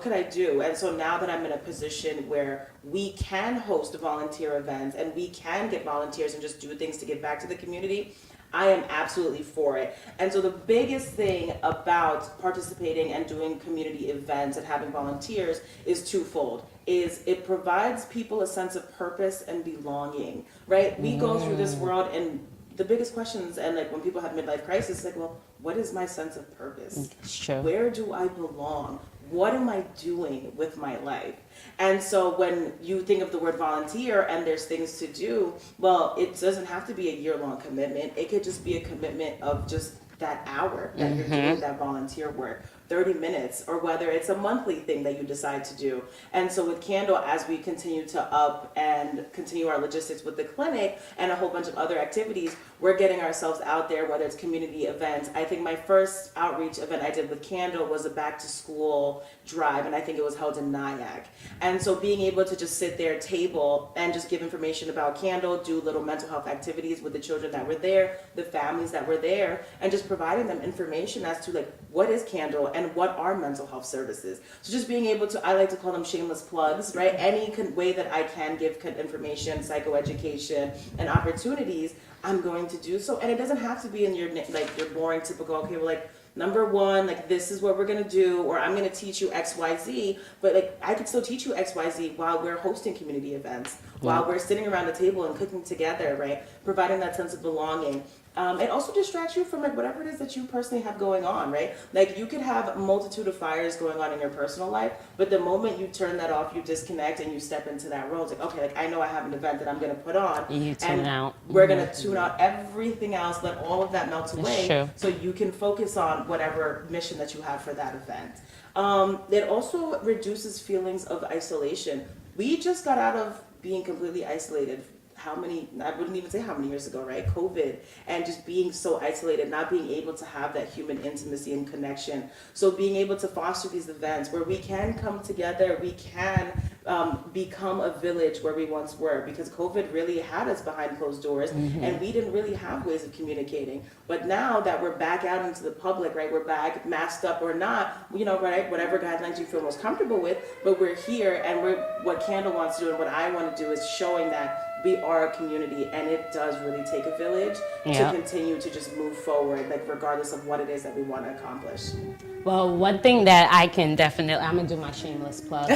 [SPEAKER 6] could I do? And so now that I'm in a position where we can host volunteer events and we can get volunteers and just do things to give back to the community, I am absolutely for it. And so the biggest thing about participating and doing community events and having volunteers is twofold. Is it provides people a sense of purpose and belonging, right? We go through this world and the biggest questions, and like when people have midlife crisis, like, well, what is my sense of purpose?
[SPEAKER 2] It's true.
[SPEAKER 6] Where do I belong? What am I doing with my life? And so when you think of the word volunteer and there's things to do, well, it doesn't have to be a year-long commitment. It could just be a commitment of just that hour that you're doing that volunteer work, 30 minutes, or whether it's a monthly thing that you decide to do. And so with Candle, as we continue to up and continue our logistics with the clinic and a whole bunch of other activities, we're getting ourselves out there, whether it's community events. I think my first outreach event I did with Candle was a back to school drive, and I think it was held in Nyack. And so being able to just sit there, table, and just give information about Candle, do little mental health activities with the children that were there, the families that were there, and just providing them information as to like, what is Candle and what are mental health services. So just being able to, I like to call them shameless plugs, right? Any way that I can give information, psychoeducation, and opportunities, I'm going to do so. And it doesn't have to be in your like your boring typical, okay, well, like number one, like this is what we're gonna do, or I'm gonna teach you XYZ, but like I could still teach you XYZ while we're hosting community events, while we're sitting around the table and cooking together, right? Providing that sense of belonging. It also distracts you from like whatever it is that you personally have going on, right? Like you could have a multitude of fires going on in your personal life, but the moment you turn that off, you disconnect and you step into that role. It's like, okay, like I know I have an event that I'm gonna put on.
[SPEAKER 2] You tune out.
[SPEAKER 6] We're gonna tune out everything else, let all of that melt away,
[SPEAKER 2] true.
[SPEAKER 6] so you can focus on whatever mission that you have for that event. It also reduces feelings of isolation. We just got out of being completely isolated. I wouldn't even say how many years ago, right? COVID, and just being so isolated, not being able to have that human intimacy and connection. So being able to foster these events where we can come together, we can become a village where we once were, because COVID really had us behind closed doors and we didn't really have ways of communicating. But now that we're back out into the public, right? We're back masked up or not, you know, right? Whatever guidelines you feel most comfortable with, but we're here, and what Candle wants to do and what I want to do is showing that we are a community, and it does really take a village to continue to just move forward, like regardless of what it is that we want to accomplish.
[SPEAKER 2] Well, one thing that I can definitely, I'm gonna do my shameless plug.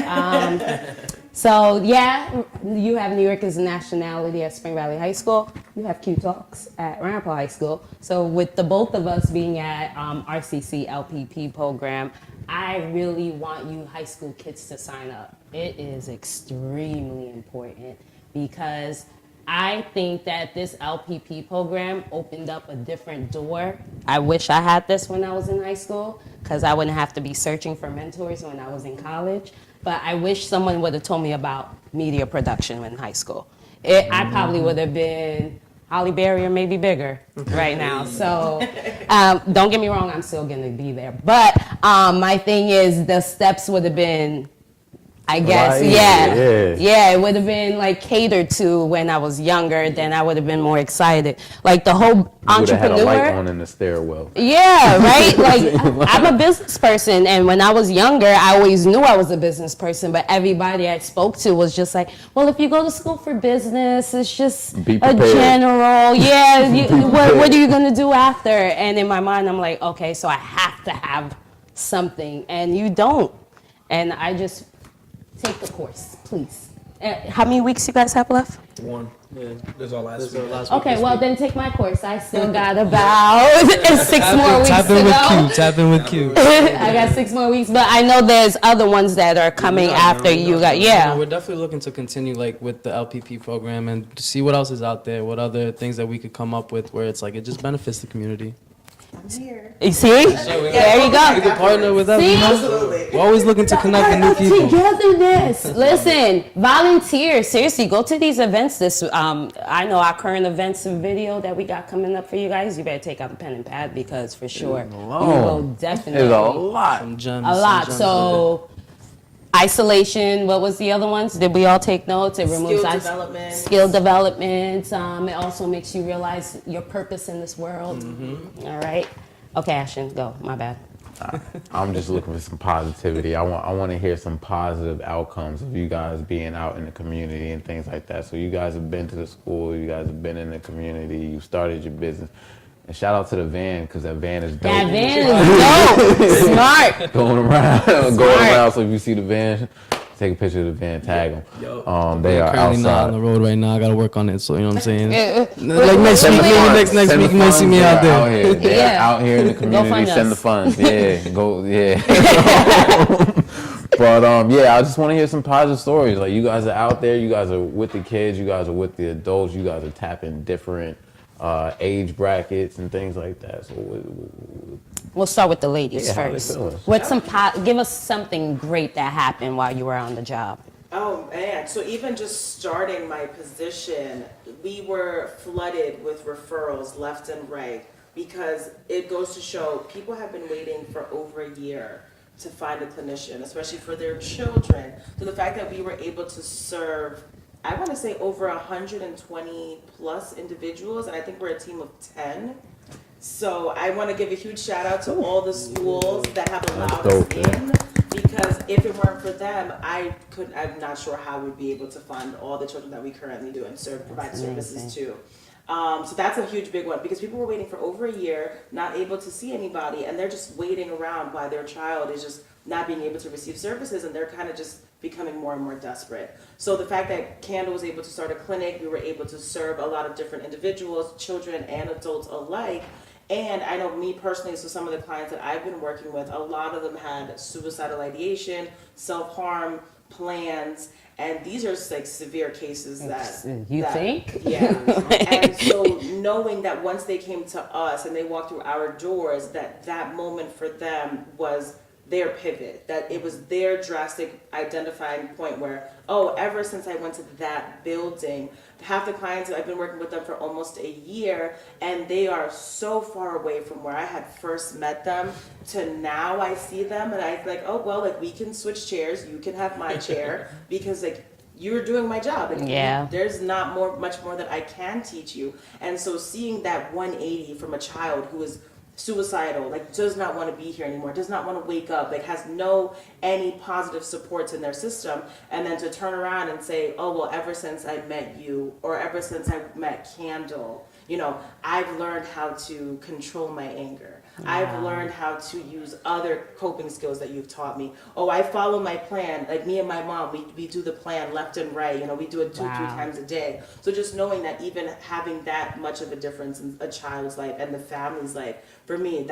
[SPEAKER 2] So yeah, you have New York as a nationality at Spring Valley High School. You have Q Talks at Ramapo High School. So with the both of us being at RCC LPP program, I really want you high school kids to sign up. It is extremely important, because I think that this LPP program opened up a different door. I wish I had this when I was in high school, because I wouldn't have to be searching for mentors when I was in college. But I wish someone would have told me about media production in high school. I probably would have been Holly Berry or maybe bigger right now. So don't get me wrong, I'm still gonna be there. But my thing is, the steps would have been, I guess, yeah, it would have been like catered to when I was younger. Then I would have been more excited. Like the whole entrepreneur.
[SPEAKER 3] Would have had a light on in the stairwell.
[SPEAKER 2] Yeah, right. Like I'm a business person, and when I was younger, I always knew I was a business person. But everybody I spoke to was just like, "Well, if you go to school for business, it's just a general. Yeah, what are you gonna do after?" And in my mind, I'm like, "Okay, so I have to have something," and you don't. And I just. Take the course, please. How many weeks you guys have left?
[SPEAKER 4] One. Yeah, this is our last week.
[SPEAKER 2] Okay, well then take my course. I still got about 6 more weeks
[SPEAKER 5] Tap
[SPEAKER 2] to
[SPEAKER 5] in with
[SPEAKER 2] go.
[SPEAKER 5] Q. Tap in with Q.
[SPEAKER 2] I got 6 more weeks, but I know there's other ones that are coming after you got. Yeah.
[SPEAKER 5] We're definitely looking to continue like with the LPP program and to see what else is out there, what other things that we could come up with where it's like it just benefits the community.
[SPEAKER 6] I'm here.
[SPEAKER 2] You see? There you
[SPEAKER 5] We
[SPEAKER 2] go.
[SPEAKER 5] can partner with us.
[SPEAKER 2] See?
[SPEAKER 5] You know?
[SPEAKER 6] Absolutely.
[SPEAKER 5] We're always looking to connect with new people.
[SPEAKER 2] Togetherness. Listen, volunteer. Seriously, go to these events. I know our current events and video that we got coming up for you guys. You better take out a pen and pad, because for sure you will definitely.
[SPEAKER 3] There's a lot.
[SPEAKER 5] Some gems,
[SPEAKER 2] A lot.
[SPEAKER 5] some gems
[SPEAKER 2] So, isolation. What was the other ones? Did we all take notes? It removes skill development. It also makes you realize your purpose in this world. All right. Okay, Ashton, go. My bad.
[SPEAKER 3] I'm just looking for some positivity. I want to hear some positive outcomes of you guys being out in the community and things like that. So you guys have been to the school, you guys have been in the community, you started your business. And shout out to the van, because that van is dope.
[SPEAKER 2] That van is dope. Smart.
[SPEAKER 3] Going around. So if you see the van, take a picture of the van, tag them. They are
[SPEAKER 5] Currently not on the
[SPEAKER 3] outside.
[SPEAKER 5] road right now. I gotta work on it. So you know what I'm saying.
[SPEAKER 2] Like
[SPEAKER 5] Like next week, maybe next week you might see me out there.
[SPEAKER 3] Out here. They're
[SPEAKER 2] Yeah.
[SPEAKER 3] out here in the community.
[SPEAKER 2] fund
[SPEAKER 3] Send
[SPEAKER 2] us.
[SPEAKER 3] the funds. Yeah, go. Yeah. But I just want to hear some positive stories. Like, you guys are out there. You guys are with the kids. You guys are with the adults. You guys are tapping different age brackets and things like that. So
[SPEAKER 2] We'll start with the ladies
[SPEAKER 3] Yeah, how they
[SPEAKER 2] first.
[SPEAKER 3] feeling?
[SPEAKER 2] What's give us something great that happened while you were on the job.
[SPEAKER 6] Oh man, so even just starting my position, we were flooded with referrals left and right, because it goes to show people have been waiting for over a year to find a clinician, especially for their children. So the fact that we were able to serve, I want to say over 120 plus individuals, and I think we're a team of 10. So I want to give a huge shout out to all the schools that have allowed us in, because if it weren't for them, I'm not sure how we'd be able to fund all the children that we currently do and provide services to. So that's a huge big one, because people were waiting for over a year, not able to see anybody, and they're just waiting around while their child is just not being able to receive services, and they're kind of just becoming more and more desperate. So the fact that Candle was able to start a clinic, we were able to serve a lot of different individuals, children and adults alike. And I know me personally, so some of the clients that I've been working with, a lot of them had suicidal ideation, self-harm plans, and these are like severe cases
[SPEAKER 2] think?
[SPEAKER 6] Yeah. And so knowing that once they came to us and they walked through our doors, that moment for them was their pivot, that it was their drastic identifying point where, oh, ever since I went to that building, half the clients, I've been working with them for almost a year, and they are so far away from where I had first met them to now I see them, and I'm like, oh, well, like, we can switch chairs, you can have my chair, because like, you're doing my job. Like,
[SPEAKER 2] Yeah.
[SPEAKER 6] there's not much more that I can teach you. And so seeing that 180 from a child who is suicidal, like does not want to be here anymore, does not want to wake up, like has any positive supports in their system, and then to turn around and say, oh, well, ever since I met you, or ever since I met Candle, I've learned how to control my anger. I've learned how to use other coping skills that you've taught me. Oh, I follow my plan. Like me and my mom, we do the plan left and right. We do it 2-3 times a day. So just knowing that even having that much of a difference in a child's life and the family's life, for me,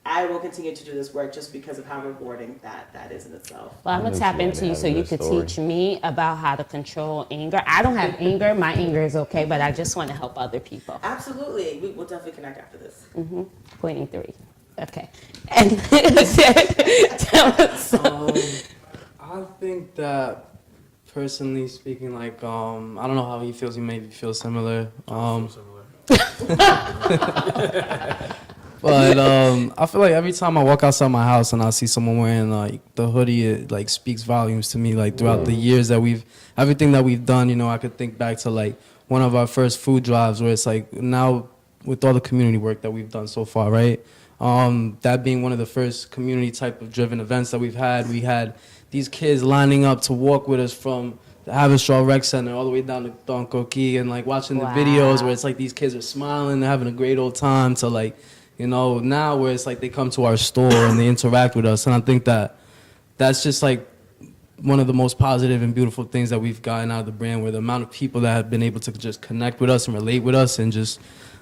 [SPEAKER 6] I will continue to do this work just because of how rewarding that is in itself.
[SPEAKER 2] Well, I'm going to tap into you so you could teach me about how to control anger. I don't have anger. My anger is okay, but I just want to help other people.
[SPEAKER 6] Absolutely. We will definitely connect after this.
[SPEAKER 2] Pointing 3. Okay. And tell us.
[SPEAKER 5] I think that personally speaking, like I don't know how he feels. He maybe feels similar. But I feel like every time I walk outside my house and I see someone wearing like the hoodie, it like speaks volumes to me. Like throughout the years that everything that we've done, I could think back to like one of our first food drives where it's like now with all the community work that we've done so far, right? That being one of the first community type of driven events that we've had. We had these kids lining up to walk with us from the Haverstraw Rec Center all the way down to Don Coquille, and like watching the videos where it's like these kids are smiling, they're having a great old time, to like, now where it's like they come to our store and they interact with us. And I think that's just like one of the most positive and beautiful things that we've gotten out of the brand, where the amount of people that have been able to just connect with us and relate with us, and just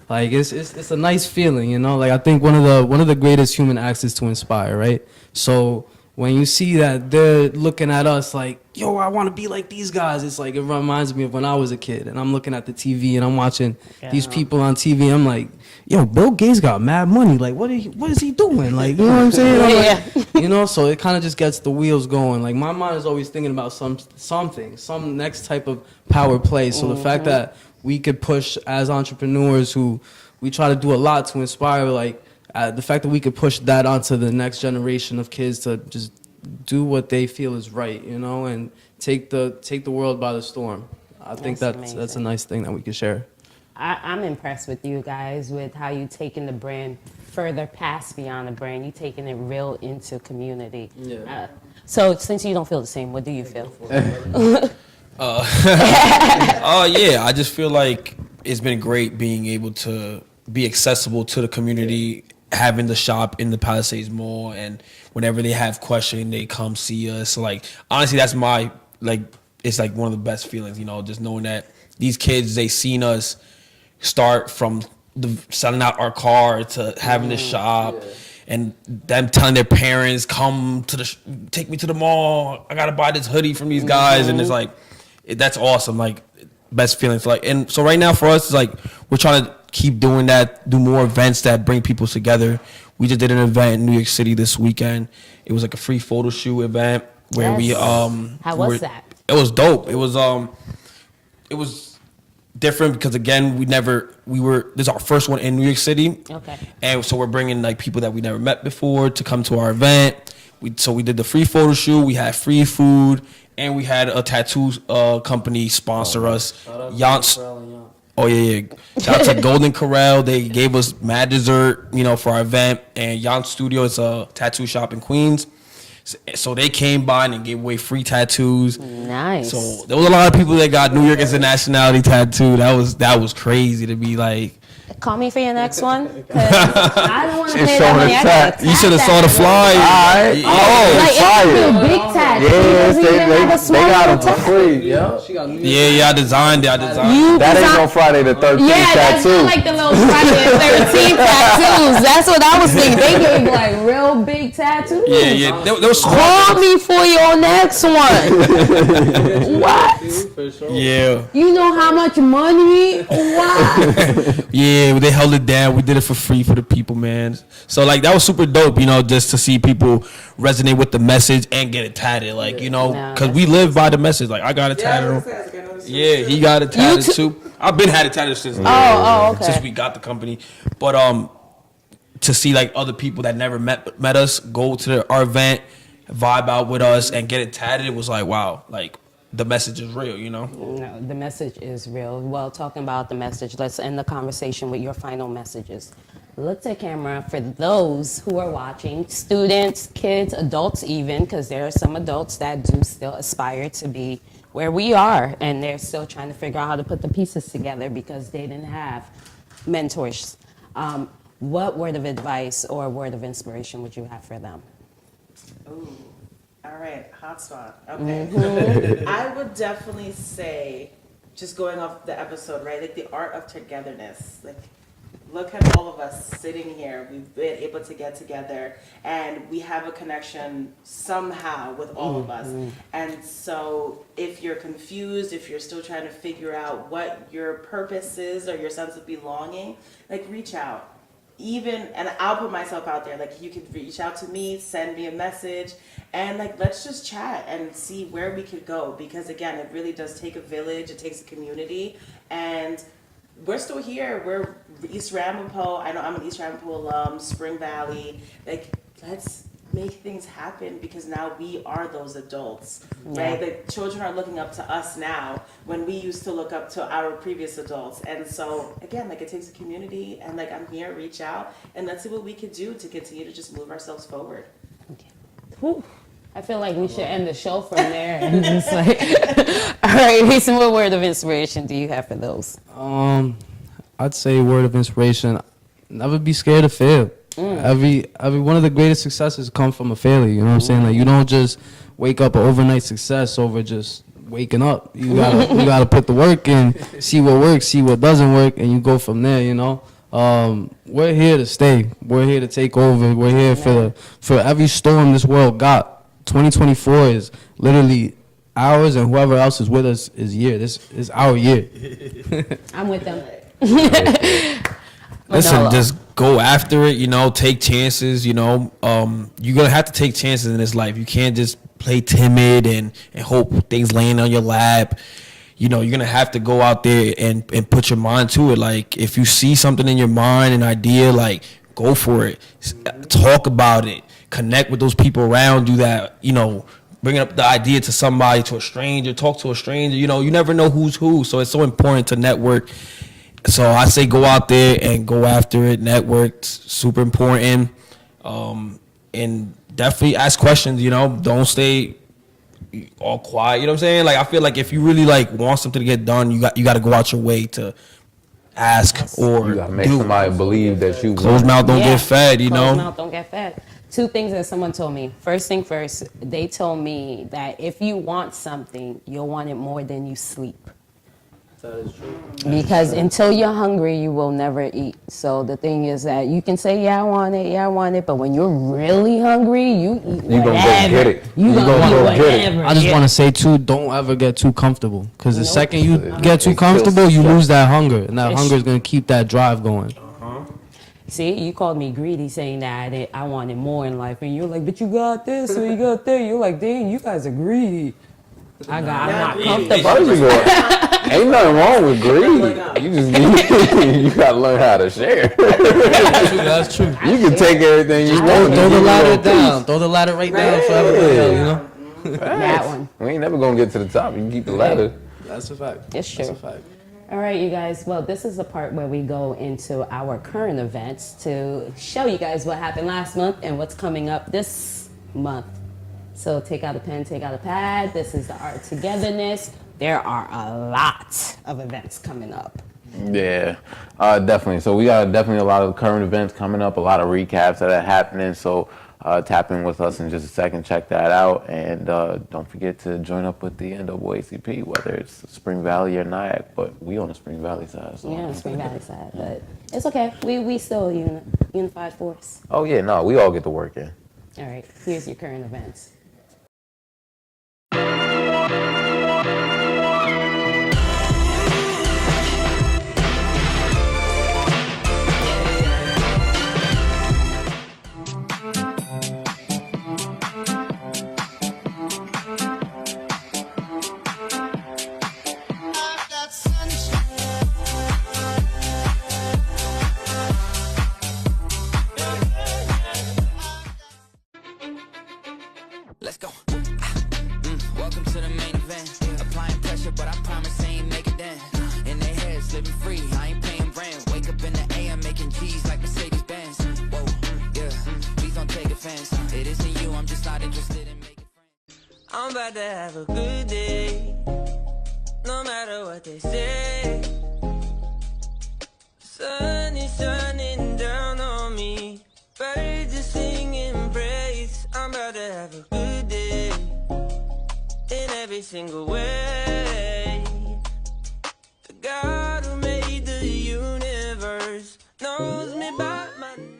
[SPEAKER 5] like it's a nice feeling, like I think one of the greatest human acts is to inspire, right? So when you see that they're looking at us like, yo, I want to be like these guys, it's like it reminds me of when I was a kid and I'm looking at the TV and I'm watching these people on TV. I'm like, yo, Bill Gates got mad money. Like, what is he doing? Like, you know what I'm saying? Like, so it kind of just gets the wheels going. Like, my mind is always thinking about some next type of power play. So the fact that we could push as entrepreneurs who we try to do a lot to inspire, like, the fact that we could push that onto the next generation of kids to just do what they feel is right, and take the world by the storm. I think that's a nice thing that we could share.
[SPEAKER 2] I'm impressed with you guys with how you taking the brand further past beyond the brand. You taking it real into community. Yeah. So since you don't feel the same, what do you feel?
[SPEAKER 4] Yeah, I just feel like it's been great being able to be accessible to the community, having the shop in the Palisades Mall, and whenever they have questions, they come see us. Like honestly, that's my like it's like one of the best feelings, you know, just knowing that these kids, they seen us start from selling out our car to having the shop. Yeah. And them telling their parents, come to take me to the mall. I gotta buy this hoodie from these guys, and it's like, that's awesome. Like, best feelings. Like, and so right now for us, it's like we're trying to keep doing that, do more events that bring people together. We just did an event in New York City this weekend. It was like a free photo shoot event where we
[SPEAKER 2] How was that?
[SPEAKER 4] It was dope. It was different because again this is our first one in New York City. Okay. And so we're bringing like people that we never met before to come to our event. We did the free photo shoot, we had free food, and we had a tattoo company sponsor us. Oh yeah. Shout out to Golden Corral. They gave us mad dessert, you know, for our event. And Jan Studio is a tattoo shop in Queens. So they came by and gave away free tattoos.
[SPEAKER 2] Nice.
[SPEAKER 4] So there was a lot of people that got New York as a nationality tattoo. That was crazy to be like.
[SPEAKER 2] Call me for your next one. I don't want to pay that money.
[SPEAKER 4] You should have saw the flyer.
[SPEAKER 2] Like it's a big tattoo.
[SPEAKER 3] They got them for free.
[SPEAKER 4] Yeah, I designed it.
[SPEAKER 3] That ain't on Friday the 13th
[SPEAKER 2] tattoo.
[SPEAKER 3] That's
[SPEAKER 2] like the little Friday the 13th tattoos. That's what I was thinking. They gave like real big tattoos.
[SPEAKER 4] Yeah. They was
[SPEAKER 2] call me for your next one. What?
[SPEAKER 4] Yeah.
[SPEAKER 2] You know how much money? What?
[SPEAKER 4] Yeah, they held it down. We did it for free for the people, man. So like that was super dope, you know, just to see people resonate with the message and get it tatted, like you know, because we live by the message. Like I got it tatted. Yeah, he got it tatted too. I've been had it tatted since.
[SPEAKER 2] Okay.
[SPEAKER 4] Since we got the company, but to see like other people that never met us go to our event, vibe out with us, and get it tatted, it was like wow, like. The message is real, you know?
[SPEAKER 2] No, the message is real. Well, talking about the message, let's end the conversation with your final messages. Look to camera for those who are watching, students, kids, adults even, because there are some adults that do still aspire to be where we are, and they're still trying to figure out how to put the pieces together because they didn't have mentors. What word of advice or word of inspiration would you have for them?
[SPEAKER 6] Ooh. All right, hot spot. Okay. I would definitely say, just going off the episode, right? Like the art of togetherness. Like, look at all of us sitting here. We've been able to get together and we have a connection somehow with all of us. And so if you're confused, if you're still trying to figure out what your purpose is or your sense of belonging, like reach out. And I'll put myself out there, like you could reach out to me, send me a message, and like let's just chat and see where we could go, because again, it really does take a village, it takes a community, and we're still here. We're East Ramapo. I know I'm an East Ramapo alum, Spring Valley. Like, let's make things happen because now we are those adults, right? The children are looking up to us now when we used to look up to our previous adults. And so again, like it takes a community, and like I'm here, reach out, and let's see what we could do to continue to just move ourselves forward.
[SPEAKER 2] Okay. Whew. I feel like we should end the show from there and just like, all right, Mason, what word of inspiration do you have for those?
[SPEAKER 5] I'd say word of inspiration, never be scared to fail. Every one of the greatest successes come from a failure, you know what I'm saying? Like you don't just wake up an overnight success over just waking up. You gotta put the work in, see what works, see what doesn't work, and you go from there, you know? We're here to stay. We're here to take over. We're here for every storm this world got. 2024 is literally ours, and whoever else is with us is year. This is our year.
[SPEAKER 2] I'm with them.
[SPEAKER 4] Listen, just go after it, you know, take chances, you know. You're going to have to take chances in this life. You can't just play timid and hope things land on your lap. You know, you're going to have to go out there and put your mind to it. Like, if you see something in your mind, an idea, like, go for it. Talk about it. Connect with those people around you that, you know, bringing up the idea to somebody, to a stranger, talk to a stranger. You know, you never know who's who. So it's so important to network. So I say go out there and go after it. Network, super important. And definitely ask questions, you know. Don't stay all quiet, you know what I'm saying? Like, I feel like if you really, like, want something to get done, you got to go out your way to ask or
[SPEAKER 3] You gotta make
[SPEAKER 4] do.
[SPEAKER 3] somebody believe that you
[SPEAKER 4] Closed
[SPEAKER 3] want.
[SPEAKER 4] mouth don't
[SPEAKER 2] Yeah.
[SPEAKER 4] get fed, you
[SPEAKER 2] Closed
[SPEAKER 4] know?
[SPEAKER 2] mouth don't get fed. Two things that someone told me. First thing first, they told me that if you want something, you'll want it more than you sleep.
[SPEAKER 5] That is true.
[SPEAKER 2] Because until you're hungry, you will never eat. So the thing is that you can say, yeah, I want it, but when you're really hungry, you eat whatever.
[SPEAKER 3] You gonna go get it.
[SPEAKER 2] You gonna
[SPEAKER 3] go
[SPEAKER 2] eat
[SPEAKER 3] get it.
[SPEAKER 2] whatever.
[SPEAKER 5] I just
[SPEAKER 2] Yeah.
[SPEAKER 5] want to say too, don't ever get too comfortable. Because the second you
[SPEAKER 3] It
[SPEAKER 5] get too
[SPEAKER 3] kills
[SPEAKER 5] comfortable, you
[SPEAKER 3] stress.
[SPEAKER 5] lose that hunger. And that
[SPEAKER 2] It's-
[SPEAKER 5] hunger is going to keep that drive going.
[SPEAKER 2] See, you called me greedy saying that I wanted more in life. And you're like, but you got this or you got that. You're like, dang, you guys are greedy. I'm not comfortable.
[SPEAKER 3] First of all, ain't nothing wrong with greed. You just you gotta learn how to share.
[SPEAKER 5] That's true.
[SPEAKER 3] You can take everything you
[SPEAKER 5] Throw,
[SPEAKER 3] want.
[SPEAKER 5] throw the ladder down. Throw the ladder right down for everybody else, you know?
[SPEAKER 2] That one.
[SPEAKER 3] We ain't never gonna get to the top. You can keep the ladder.
[SPEAKER 5] That's a fact.
[SPEAKER 2] It's true.
[SPEAKER 5] That's a fact.
[SPEAKER 2] All right, you guys. Well, this is the part where we go into our current events to show you guys what happened last month and what's coming up this month. So take out a pen, take out a pad. This is the Art Togetherness. There are a lot of events coming up.
[SPEAKER 3] Yeah, definitely. So we got definitely a lot of current events coming up, a lot of recaps that are happening. So tap in with us in just a second, check that out. And don't forget to join up with the NAACP, whether it's Spring Valley or Nyack, but we on the Spring Valley side. So.
[SPEAKER 2] Yeah, Spring Valley side, but it's okay. We still a unified force.
[SPEAKER 3] Oh yeah, no, we all get to work in.
[SPEAKER 2] All right, here's your current events.
[SPEAKER 7] Let's go. Welcome to the main event. Applying pressure, but I promise I ain't make it dance. In their heads, living free, I ain't paying rent. Wake up in the AM, making G's like Mercedes Benz. Whoa, yeah, please don't take offense. It isn't you, I'm just not interested in making friends. I'm about to have a good day, no matter what they say. Sun is shining down on me, birds are singing praise. I'm about to have a good day in every single way. The God who made the universe knows me by my name.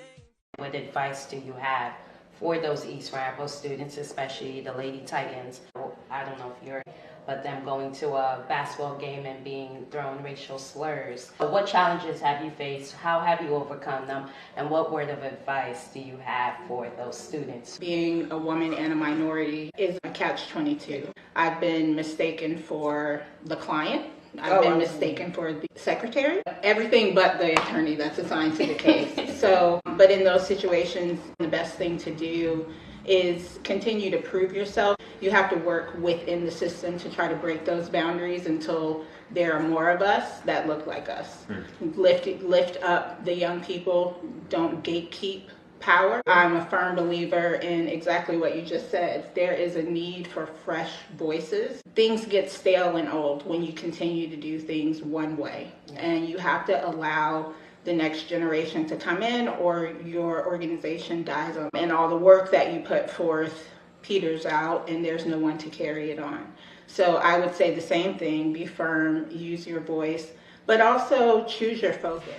[SPEAKER 2] What advice do you have for those East Ramapo students, especially the Lady Titans? I don't know if you're, but them going to a basketball game and being thrown racial slurs. What challenges have you faced? How have you overcome them? And what word of advice do you have for those students?
[SPEAKER 8] Being a woman and a minority is a catch-22. I've been mistaken for the client. I've been mistaken for the secretary. Everything but the attorney that's assigned to the case. So, but in those situations, the best thing to do is continue to prove yourself. You have to work within the system to try to break those boundaries until there are more of us that look like us. Lift up the young people. Don't gatekeep power. I'm a firm believer in exactly what you just said. There is a need for fresh voices. Things get stale and old when you continue to do things one way, and you have to allow the next generation to come in or your organization dies on. And all the work that you put forth peters out and there's no one to carry it on. So I would say the same thing, be firm, use your voice, but also choose your focus.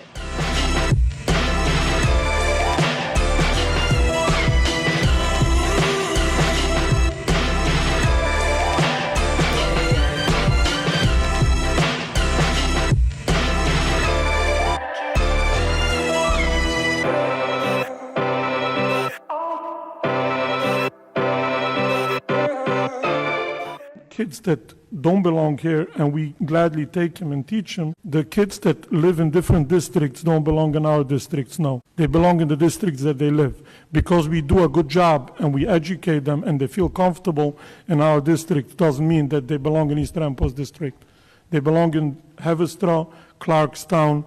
[SPEAKER 9] Kids that don't belong here, and we gladly take them and teach them. The kids that live in different districts don't belong in our districts now. They belong in the districts that they live. Because we do a good job and we educate them and they feel comfortable in our district doesn't mean that they belong in East Rampo's district. They belong in Haverstraw, Clarkstown,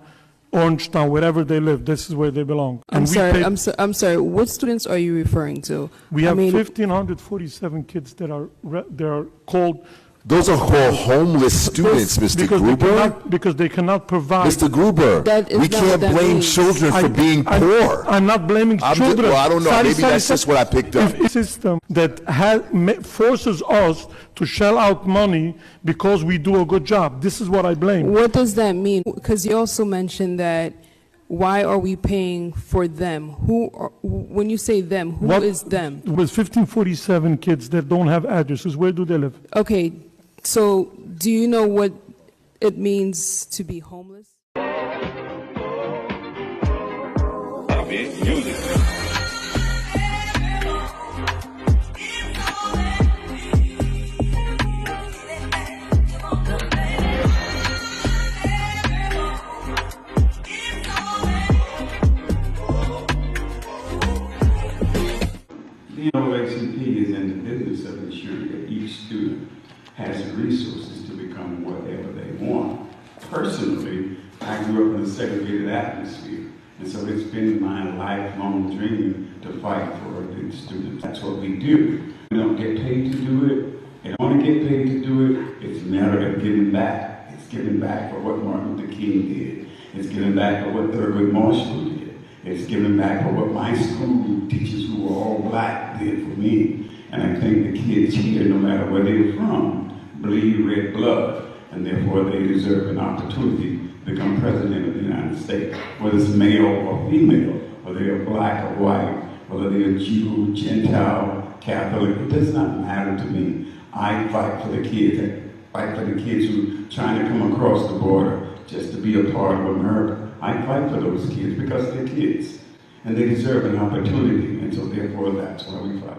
[SPEAKER 9] Orangetown, wherever they live. This is where they belong.
[SPEAKER 10] I'm sorry. What students are you referring to?
[SPEAKER 9] We have 1,547 kids that are called
[SPEAKER 11] Those are called homeless students, Mr. Gruber.
[SPEAKER 9] Because they cannot provide.
[SPEAKER 11] Mr. Gruber,
[SPEAKER 10] That is
[SPEAKER 11] we
[SPEAKER 10] not
[SPEAKER 11] can't
[SPEAKER 10] what that
[SPEAKER 11] blame
[SPEAKER 10] means.
[SPEAKER 11] children for being poor.
[SPEAKER 9] I'm not blaming children.
[SPEAKER 11] Well, I don't know. Maybe that's just what I picked up.
[SPEAKER 9] If a system that forces us to shell out money because we do a good job, this is what I blame.
[SPEAKER 10] What does that mean? Because you also mentioned that why are we paying for them? When you say them, who is them?
[SPEAKER 9] With 1547 kids that don't have addresses, where do they live?
[SPEAKER 10] Okay, so do you know what it means to be homeless?
[SPEAKER 12] The NAACP is in the business of ensuring that each student has the resources to become whatever they want. Personally, I grew up in a segregated atmosphere, and so it's been my lifelong dream to fight for the students. That's what we do. We don't get paid to do it. They don't want to get paid to do it. It's a matter of giving back. It's giving back for what Martin Luther King did. It's giving back for what Thurgood Marshall did. It's giving back for what my school teachers who were all black did for me. And I think the kids here, no matter where they're from, bleed red blood, and therefore they deserve an opportunity to become president of the United States, whether it's male or female, whether they're black or white, whether they're Jew, Gentile, Catholic, it does not matter to me. I fight for the kids. I fight for the kids who are trying to come across the border just to be a part of America. I fight for those kids because they're kids, and they deserve an opportunity, and so therefore that's why we fight.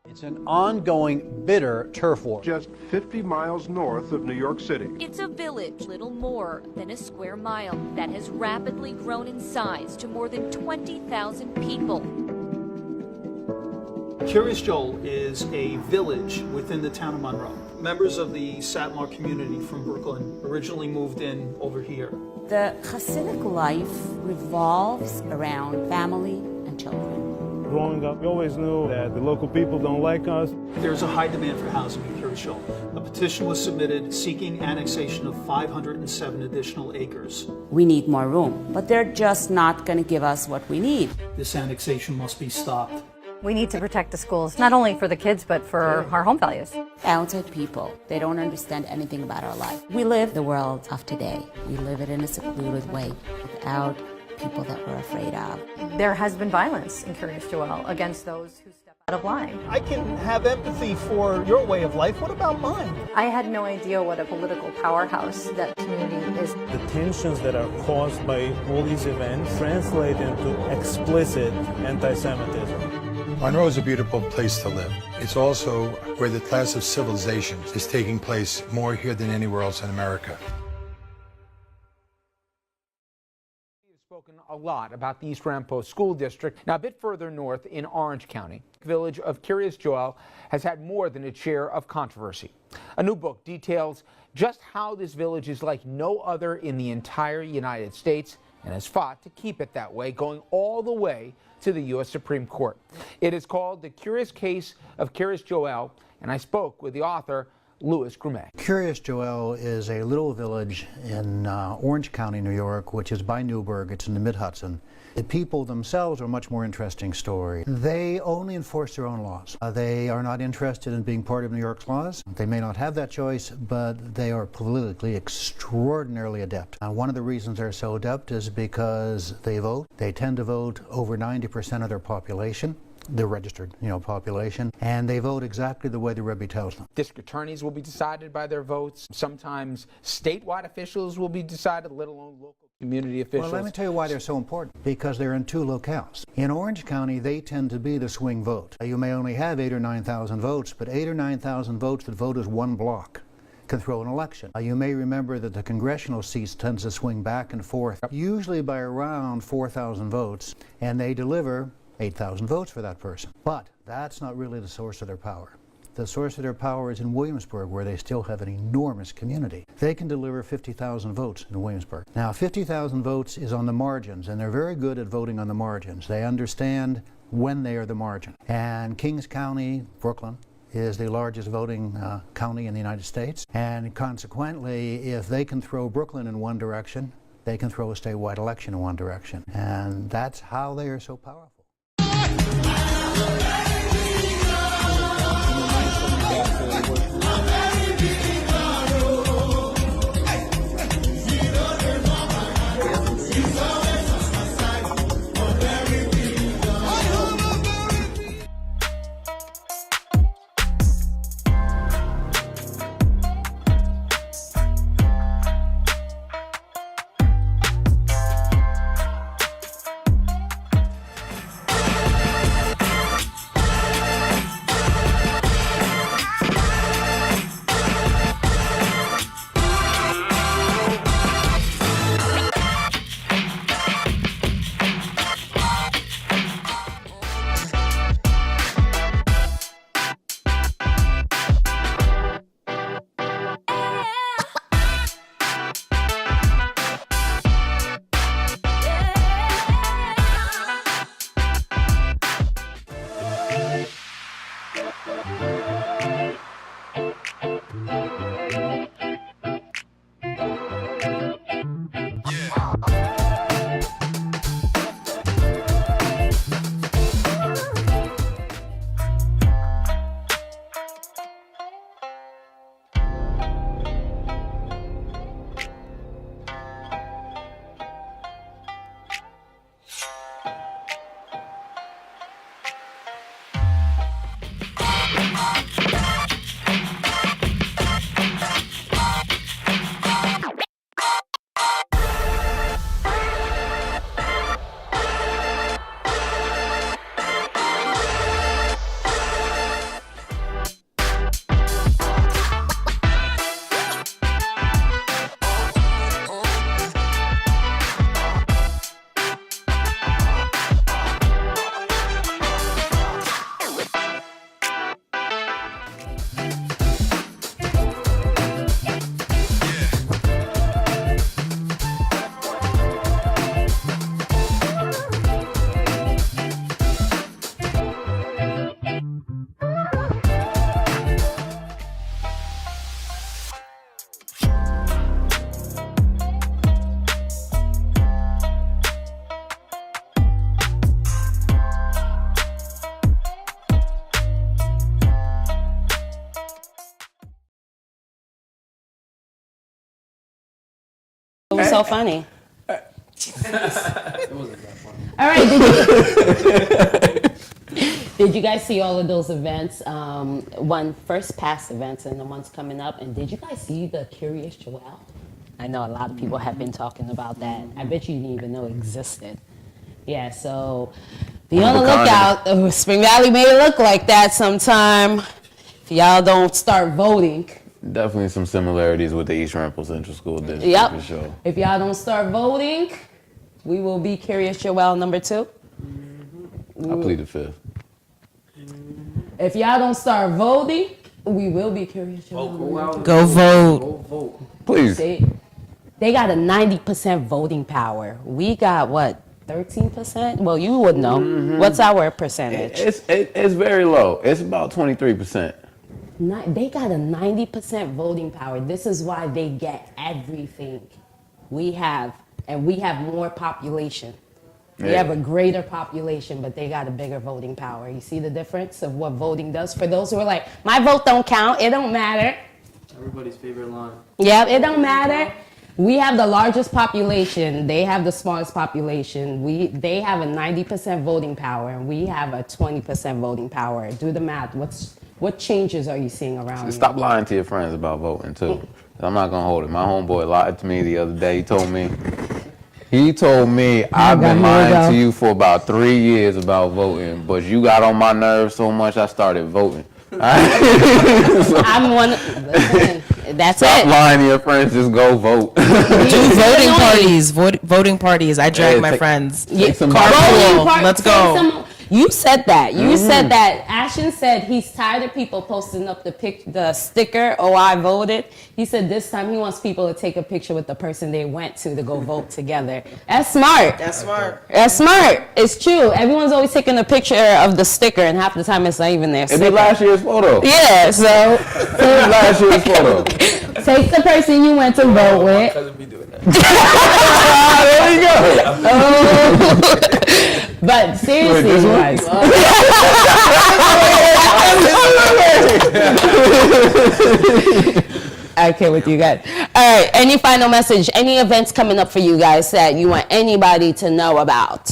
[SPEAKER 13] It's an ongoing, bitter turf war.
[SPEAKER 14] Just 50 miles north of New York City.
[SPEAKER 15] It's a village, little more than a square mile, that has rapidly grown in size to more than 20,000 people.
[SPEAKER 16] Curious Joel is a village within the town of Monroe. Members of the Satmar community from Brooklyn originally moved in over here.
[SPEAKER 17] The Hasidic life revolves around family and children.
[SPEAKER 18] Growing up, we always knew that the local people don't like us.
[SPEAKER 16] There's a high demand for housing in Curious Joel. A petition was submitted seeking annexation of 507 additional acres.
[SPEAKER 17] We need more room, but they're just not going to give us what we need.
[SPEAKER 16] This annexation must be stopped.
[SPEAKER 19] We need to protect the schools, not only for the kids, but for our home values.
[SPEAKER 17] Outside people, they don't understand anything about our life. We live the world of today. We live it in a secluded way, without people that we're afraid of.
[SPEAKER 19] There has been violence in Curious Joel against those who step out of line.
[SPEAKER 16] I can have empathy for your way of life. What about mine?
[SPEAKER 19] I had no idea what a political powerhouse that community is.
[SPEAKER 18] The tensions that are caused by all these events translate into explicit anti-Semitism.
[SPEAKER 20] Monroe is a beautiful place to live. It's also where the class of civilization is taking place more here than anywhere else in America.
[SPEAKER 21] A lot about the East Ramapo School District. Now, a bit further north in Orange County, the village of Curious Joel has had more than its share of controversy. A new book details just how this village is like no other in the entire United States and has fought to keep it that way, going all the way to the U.S. Supreme Court. It is called The Curious Case of Curious Joel, and I spoke with the author, Louis Grumet.
[SPEAKER 13] Curious Joel is a little village in Orange County, New York, which is by Newburgh. It's in the mid-Hudson. The people themselves are a much more interesting story. They only enforce their own laws. They are not interested in being part of New York's laws. They may not have that choice, but they are politically extraordinarily adept. One of the reasons they're so adept is because they vote. They tend to vote over 90% of their population. The registered, population, and they vote exactly the way the Rebbe tells them.
[SPEAKER 21] District attorneys will be decided by their votes. Sometimes statewide officials will be decided, let alone local. Community officials.
[SPEAKER 13] Well, let me tell you why they're so important. Because they're in two locales. In Orange County, they tend to be the swing vote. You may only have 8,000 or 9,000 votes, but 8,000 or 9,000 votes that vote as one block can throw an election. You may remember that the congressional seats tends to swing back and forth, usually by around 4,000 votes, and they deliver 8,000 votes for that person. But that's not really the source of their power. The source of their power is in Williamsburg, where they still have an enormous community. They can deliver 50,000 votes in Williamsburg. Now, 50,000 votes is on the margins, and they're very good at voting on the margins. They understand when they are the margin. And Kings County, Brooklyn, is the largest voting county in the United States. And consequently, if they can throw Brooklyn in one direction, they can throw a statewide election in one direction. And that's how they are so powerful.
[SPEAKER 2] It was so funny.
[SPEAKER 4] It wasn't that funny.
[SPEAKER 2] All right. Did you guys see all of those events? One first past events and the ones coming up. And did you guys see the Curious Joelle? I know a lot of people have been talking about that. I bet you didn't even know it existed. Yeah, so be on the lookout. Spring Valley may look like that sometime if y'all don't start voting.
[SPEAKER 3] Definitely some similarities with the East Ramapo Central School District.
[SPEAKER 2] Yep.
[SPEAKER 3] For sure.
[SPEAKER 2] If y'all don't start voting, we will be Curious Joelle number 2.
[SPEAKER 3] I plead the fifth.
[SPEAKER 2] If y'all don't start voting, we will be Curious Joelle.
[SPEAKER 4] Go vote.
[SPEAKER 2] Go vote.
[SPEAKER 3] Please.
[SPEAKER 2] See, they got a 90% voting power. We got what? 13%? Well, you would know. What's our percentage?
[SPEAKER 3] It's very low. It's about 23%.
[SPEAKER 2] They got a 90% voting power. This is why they get everything we have, and we have more population. We have a greater population, but they got a bigger voting power. You see the difference of what voting does? For those who are like, my vote don't count, it don't matter.
[SPEAKER 5] Everybody's favorite line.
[SPEAKER 2] Yeah, it don't matter. We have the largest population. They have the smallest population. They have a 90% voting power, and we have a 20% voting power. Do the math. What changes are you seeing around you?
[SPEAKER 3] Stop lying to your friends about voting too. I'm not gonna hold it. My homeboy lied to me the other day. He told me He told me I've been lying to you for about 3 years about voting, but you got on my nerves so much I started voting.
[SPEAKER 2] I'm one. Listen, that's
[SPEAKER 3] Stop
[SPEAKER 2] it.
[SPEAKER 3] lying to your friends. Just go vote.
[SPEAKER 1] Do voting parties. Voting parties. I drag my friends. Carpool. Let's go.
[SPEAKER 2] You said that. You said that. Ashton said he's tired of people posting up the sticker, "Oh, I voted." He said this time he wants people to take a picture with the person they went to go vote together. That's smart.
[SPEAKER 6] That's smart.
[SPEAKER 2] That's smart. It's true. Everyone's always taking a picture of the sticker, and half the time it's not even there.
[SPEAKER 3] It'd be last year's photo.
[SPEAKER 2] Yeah, so
[SPEAKER 3] last year's photo.
[SPEAKER 2] Take the person you went to vote with.
[SPEAKER 3] There you go.
[SPEAKER 2] But seriously, you guys. I can't with you guys. All right. Any final message? Any events coming up for you guys that you want anybody to know about?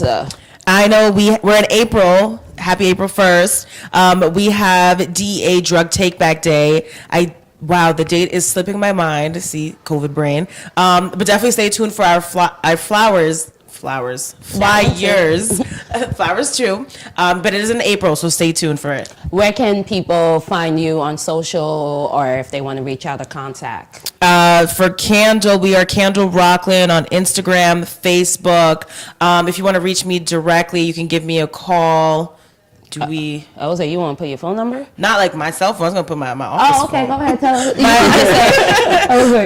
[SPEAKER 1] I know we're in April. Happy April 1st. We have DEA Drug Take Back Day. Wow, the date is slipping my mind. See, COVID brain. But definitely stay tuned for our flyers. Flowers too. But it is in April, so stay tuned for it.
[SPEAKER 2] Where can people find you on social, or if they want to reach out or contact?
[SPEAKER 1] For Candle, we are Candle Rockland on Instagram, Facebook. If you want to reach me directly, you can give me a call. I
[SPEAKER 2] was like, you want to put your phone number?
[SPEAKER 1] Not like my cell phone. I was going to put my office
[SPEAKER 2] okay.
[SPEAKER 1] phone.
[SPEAKER 2] Go ahead. Tell us.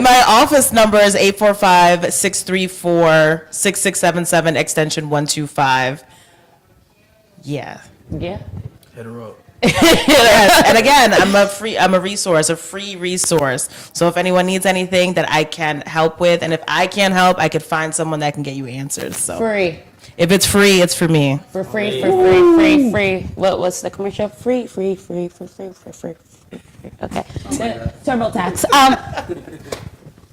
[SPEAKER 1] My office number is 845-634-6677, extension 125. Yeah.
[SPEAKER 2] Yeah.
[SPEAKER 4] Hit her up.
[SPEAKER 1] Yes. And again, I'm a free resource. So if anyone needs anything that I can help with, and if I can't help, I could find someone that can get you answers. So
[SPEAKER 2] free.
[SPEAKER 1] If it's free, it's for me.
[SPEAKER 2] For free. What's the commercial? Free. Okay. TurboTax.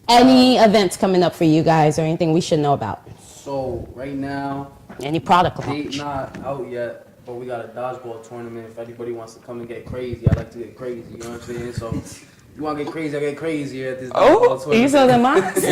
[SPEAKER 2] Any events coming up for you guys or anything we should know about?
[SPEAKER 22] So right now,
[SPEAKER 2] any product
[SPEAKER 22] date not out yet, but we got a dodgeball tournament. If anybody wants to come and get crazy, I like to get crazy. You know what I'm saying? So if you want to get crazy, I get crazier at this dodgeball tournament.
[SPEAKER 2] You saw the marks?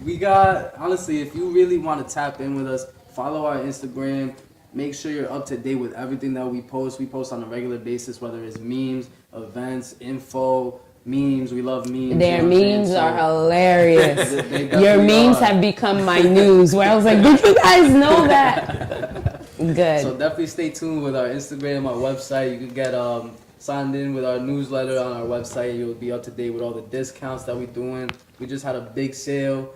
[SPEAKER 22] We got, honestly, if you really want to tap in with us, follow our Instagram. Make sure you're up to date with everything that we post. We post on a regular basis, whether it's memes, events, info, memes. We love memes.
[SPEAKER 2] Their memes are hilarious. Your memes have become my news, where I was like, did you guys know that? Good.
[SPEAKER 22] So definitely stay tuned with our Instagram, our website. You can get signed in with our newsletter on our website. You'll be up to date with all the discounts that we're doing. We just had a big sale.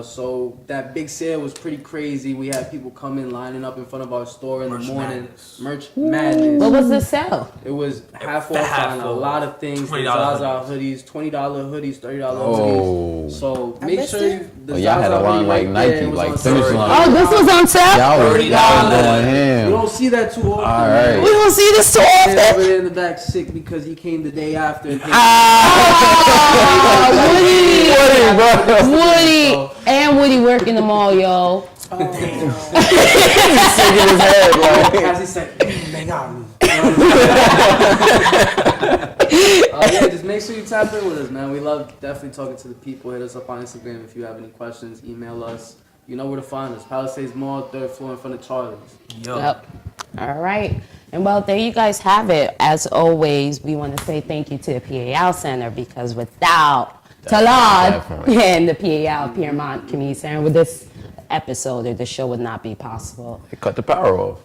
[SPEAKER 22] So that big sale was pretty crazy. We had people coming lining up in front of our store in the morning. Merch madness.
[SPEAKER 2] What was the sale?
[SPEAKER 22] It was half off on a lot of things. Zaza hoodies, $20 hoodies, $30 hoodies. So make sure
[SPEAKER 3] y'all had a line like Nike, like finish line.
[SPEAKER 2] Oh, this was on sale?
[SPEAKER 3] Y'all was going ham.
[SPEAKER 22] You don't see that too often.
[SPEAKER 3] All right.
[SPEAKER 2] We don't see this too often.
[SPEAKER 22] Over there in the back sick because he came the day after.
[SPEAKER 2] Woody. And Woody work in the mall, yo.
[SPEAKER 3] He's shaking his head like.
[SPEAKER 22] As he said, they got me. Just make sure you tap in with us, man. We love definitely talking to the people. Hit us up on Instagram if you have any questions. Email us. You know where to find us. Palisades Mall, 3rd floor in front of Charlie's.
[SPEAKER 2] Yep. All right. And well, there you guys have it. As always, we want to say thank you to the PAL Center, because without Talad and the PAL Piermont Community Center, with this episode, the show would not be possible.
[SPEAKER 3] They cut the power off.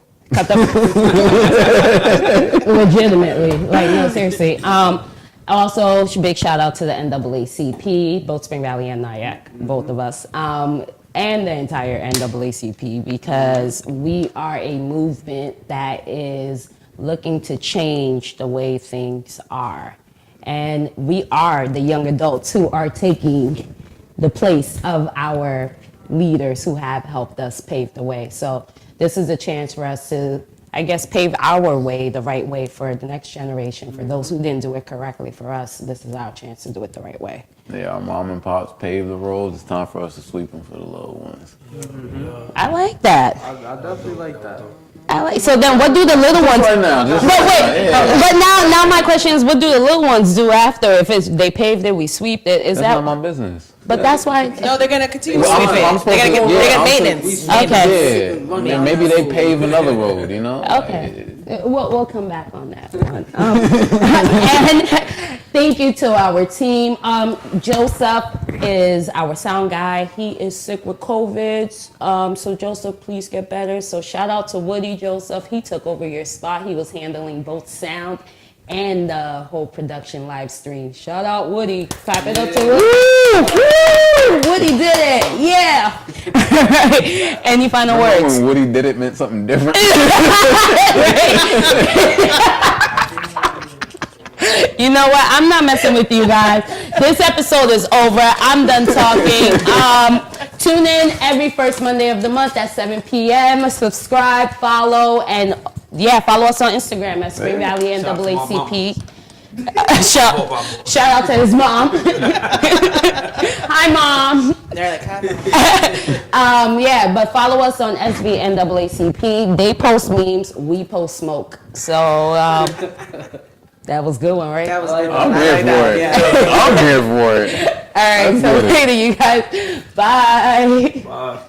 [SPEAKER 2] Legitimately. Like, no, seriously. Also, big shout out to the NAACP, both Spring Valley and Nyack, both of us, and the entire NAACP, because we are a movement that is looking to change the way things are. And we are the young adults who are taking the place of our leaders who have helped us pave the way. So this is a chance for us to, I guess, pave our way, the right way for the next generation. For those who didn't do it correctly, for us, this is our chance to do it the right way.
[SPEAKER 3] Yeah, our mom and pops paved the roads. It's time for us to sweep them for the little ones.
[SPEAKER 2] I like that.
[SPEAKER 22] I definitely like that.
[SPEAKER 2] So then, what do the little ones?
[SPEAKER 3] Right now, just
[SPEAKER 2] But
[SPEAKER 3] right
[SPEAKER 2] wait,
[SPEAKER 3] now, yeah.
[SPEAKER 2] but now my question is, what do the little ones do after? If it's they paved it, we sweep it. Is
[SPEAKER 3] That's
[SPEAKER 2] that?
[SPEAKER 3] not my business.
[SPEAKER 2] But that's why.
[SPEAKER 1] No, they're gonna continue to
[SPEAKER 3] Well,
[SPEAKER 1] sweep
[SPEAKER 3] I'm
[SPEAKER 1] it.
[SPEAKER 3] supposed
[SPEAKER 1] They're gonna
[SPEAKER 3] to-
[SPEAKER 1] get
[SPEAKER 3] yeah, I'm
[SPEAKER 1] maintenance.
[SPEAKER 3] supposed-
[SPEAKER 2] Okay.
[SPEAKER 3] Yeah, maybe they pave another road, you know?
[SPEAKER 2] Okay. We'll come back on that one. And thank you to our team. Joseph is our sound guy. He is sick with COVID. So Joseph, please get better. So shout out to Woody, Joseph. He took over your spot. He was handling both sound and the whole production live stream. Shout out Woody. Clap it up to Woody. Woo! Woody did it. Yeah. All right. Any final
[SPEAKER 3] Remember
[SPEAKER 2] words?
[SPEAKER 3] when Woody did it meant something different?
[SPEAKER 2] You know what? I'm not messing with you guys. This episode is over. I'm done talking. Tune in every first Monday of the month at 7 p.m. Subscribe, follow, and follow us on Instagram at Spring Valley NAACP. Shout out to his mom. Hi, Mom.
[SPEAKER 1] They're like, hi, Mom.
[SPEAKER 2] But follow us on SB NAACP. They post memes, we post smoke. So that was a good one, right?
[SPEAKER 1] That was a good one.
[SPEAKER 3] I'm here for it. I'm here for it.
[SPEAKER 2] All right, so later, you guys. Bye.
[SPEAKER 16] Bye.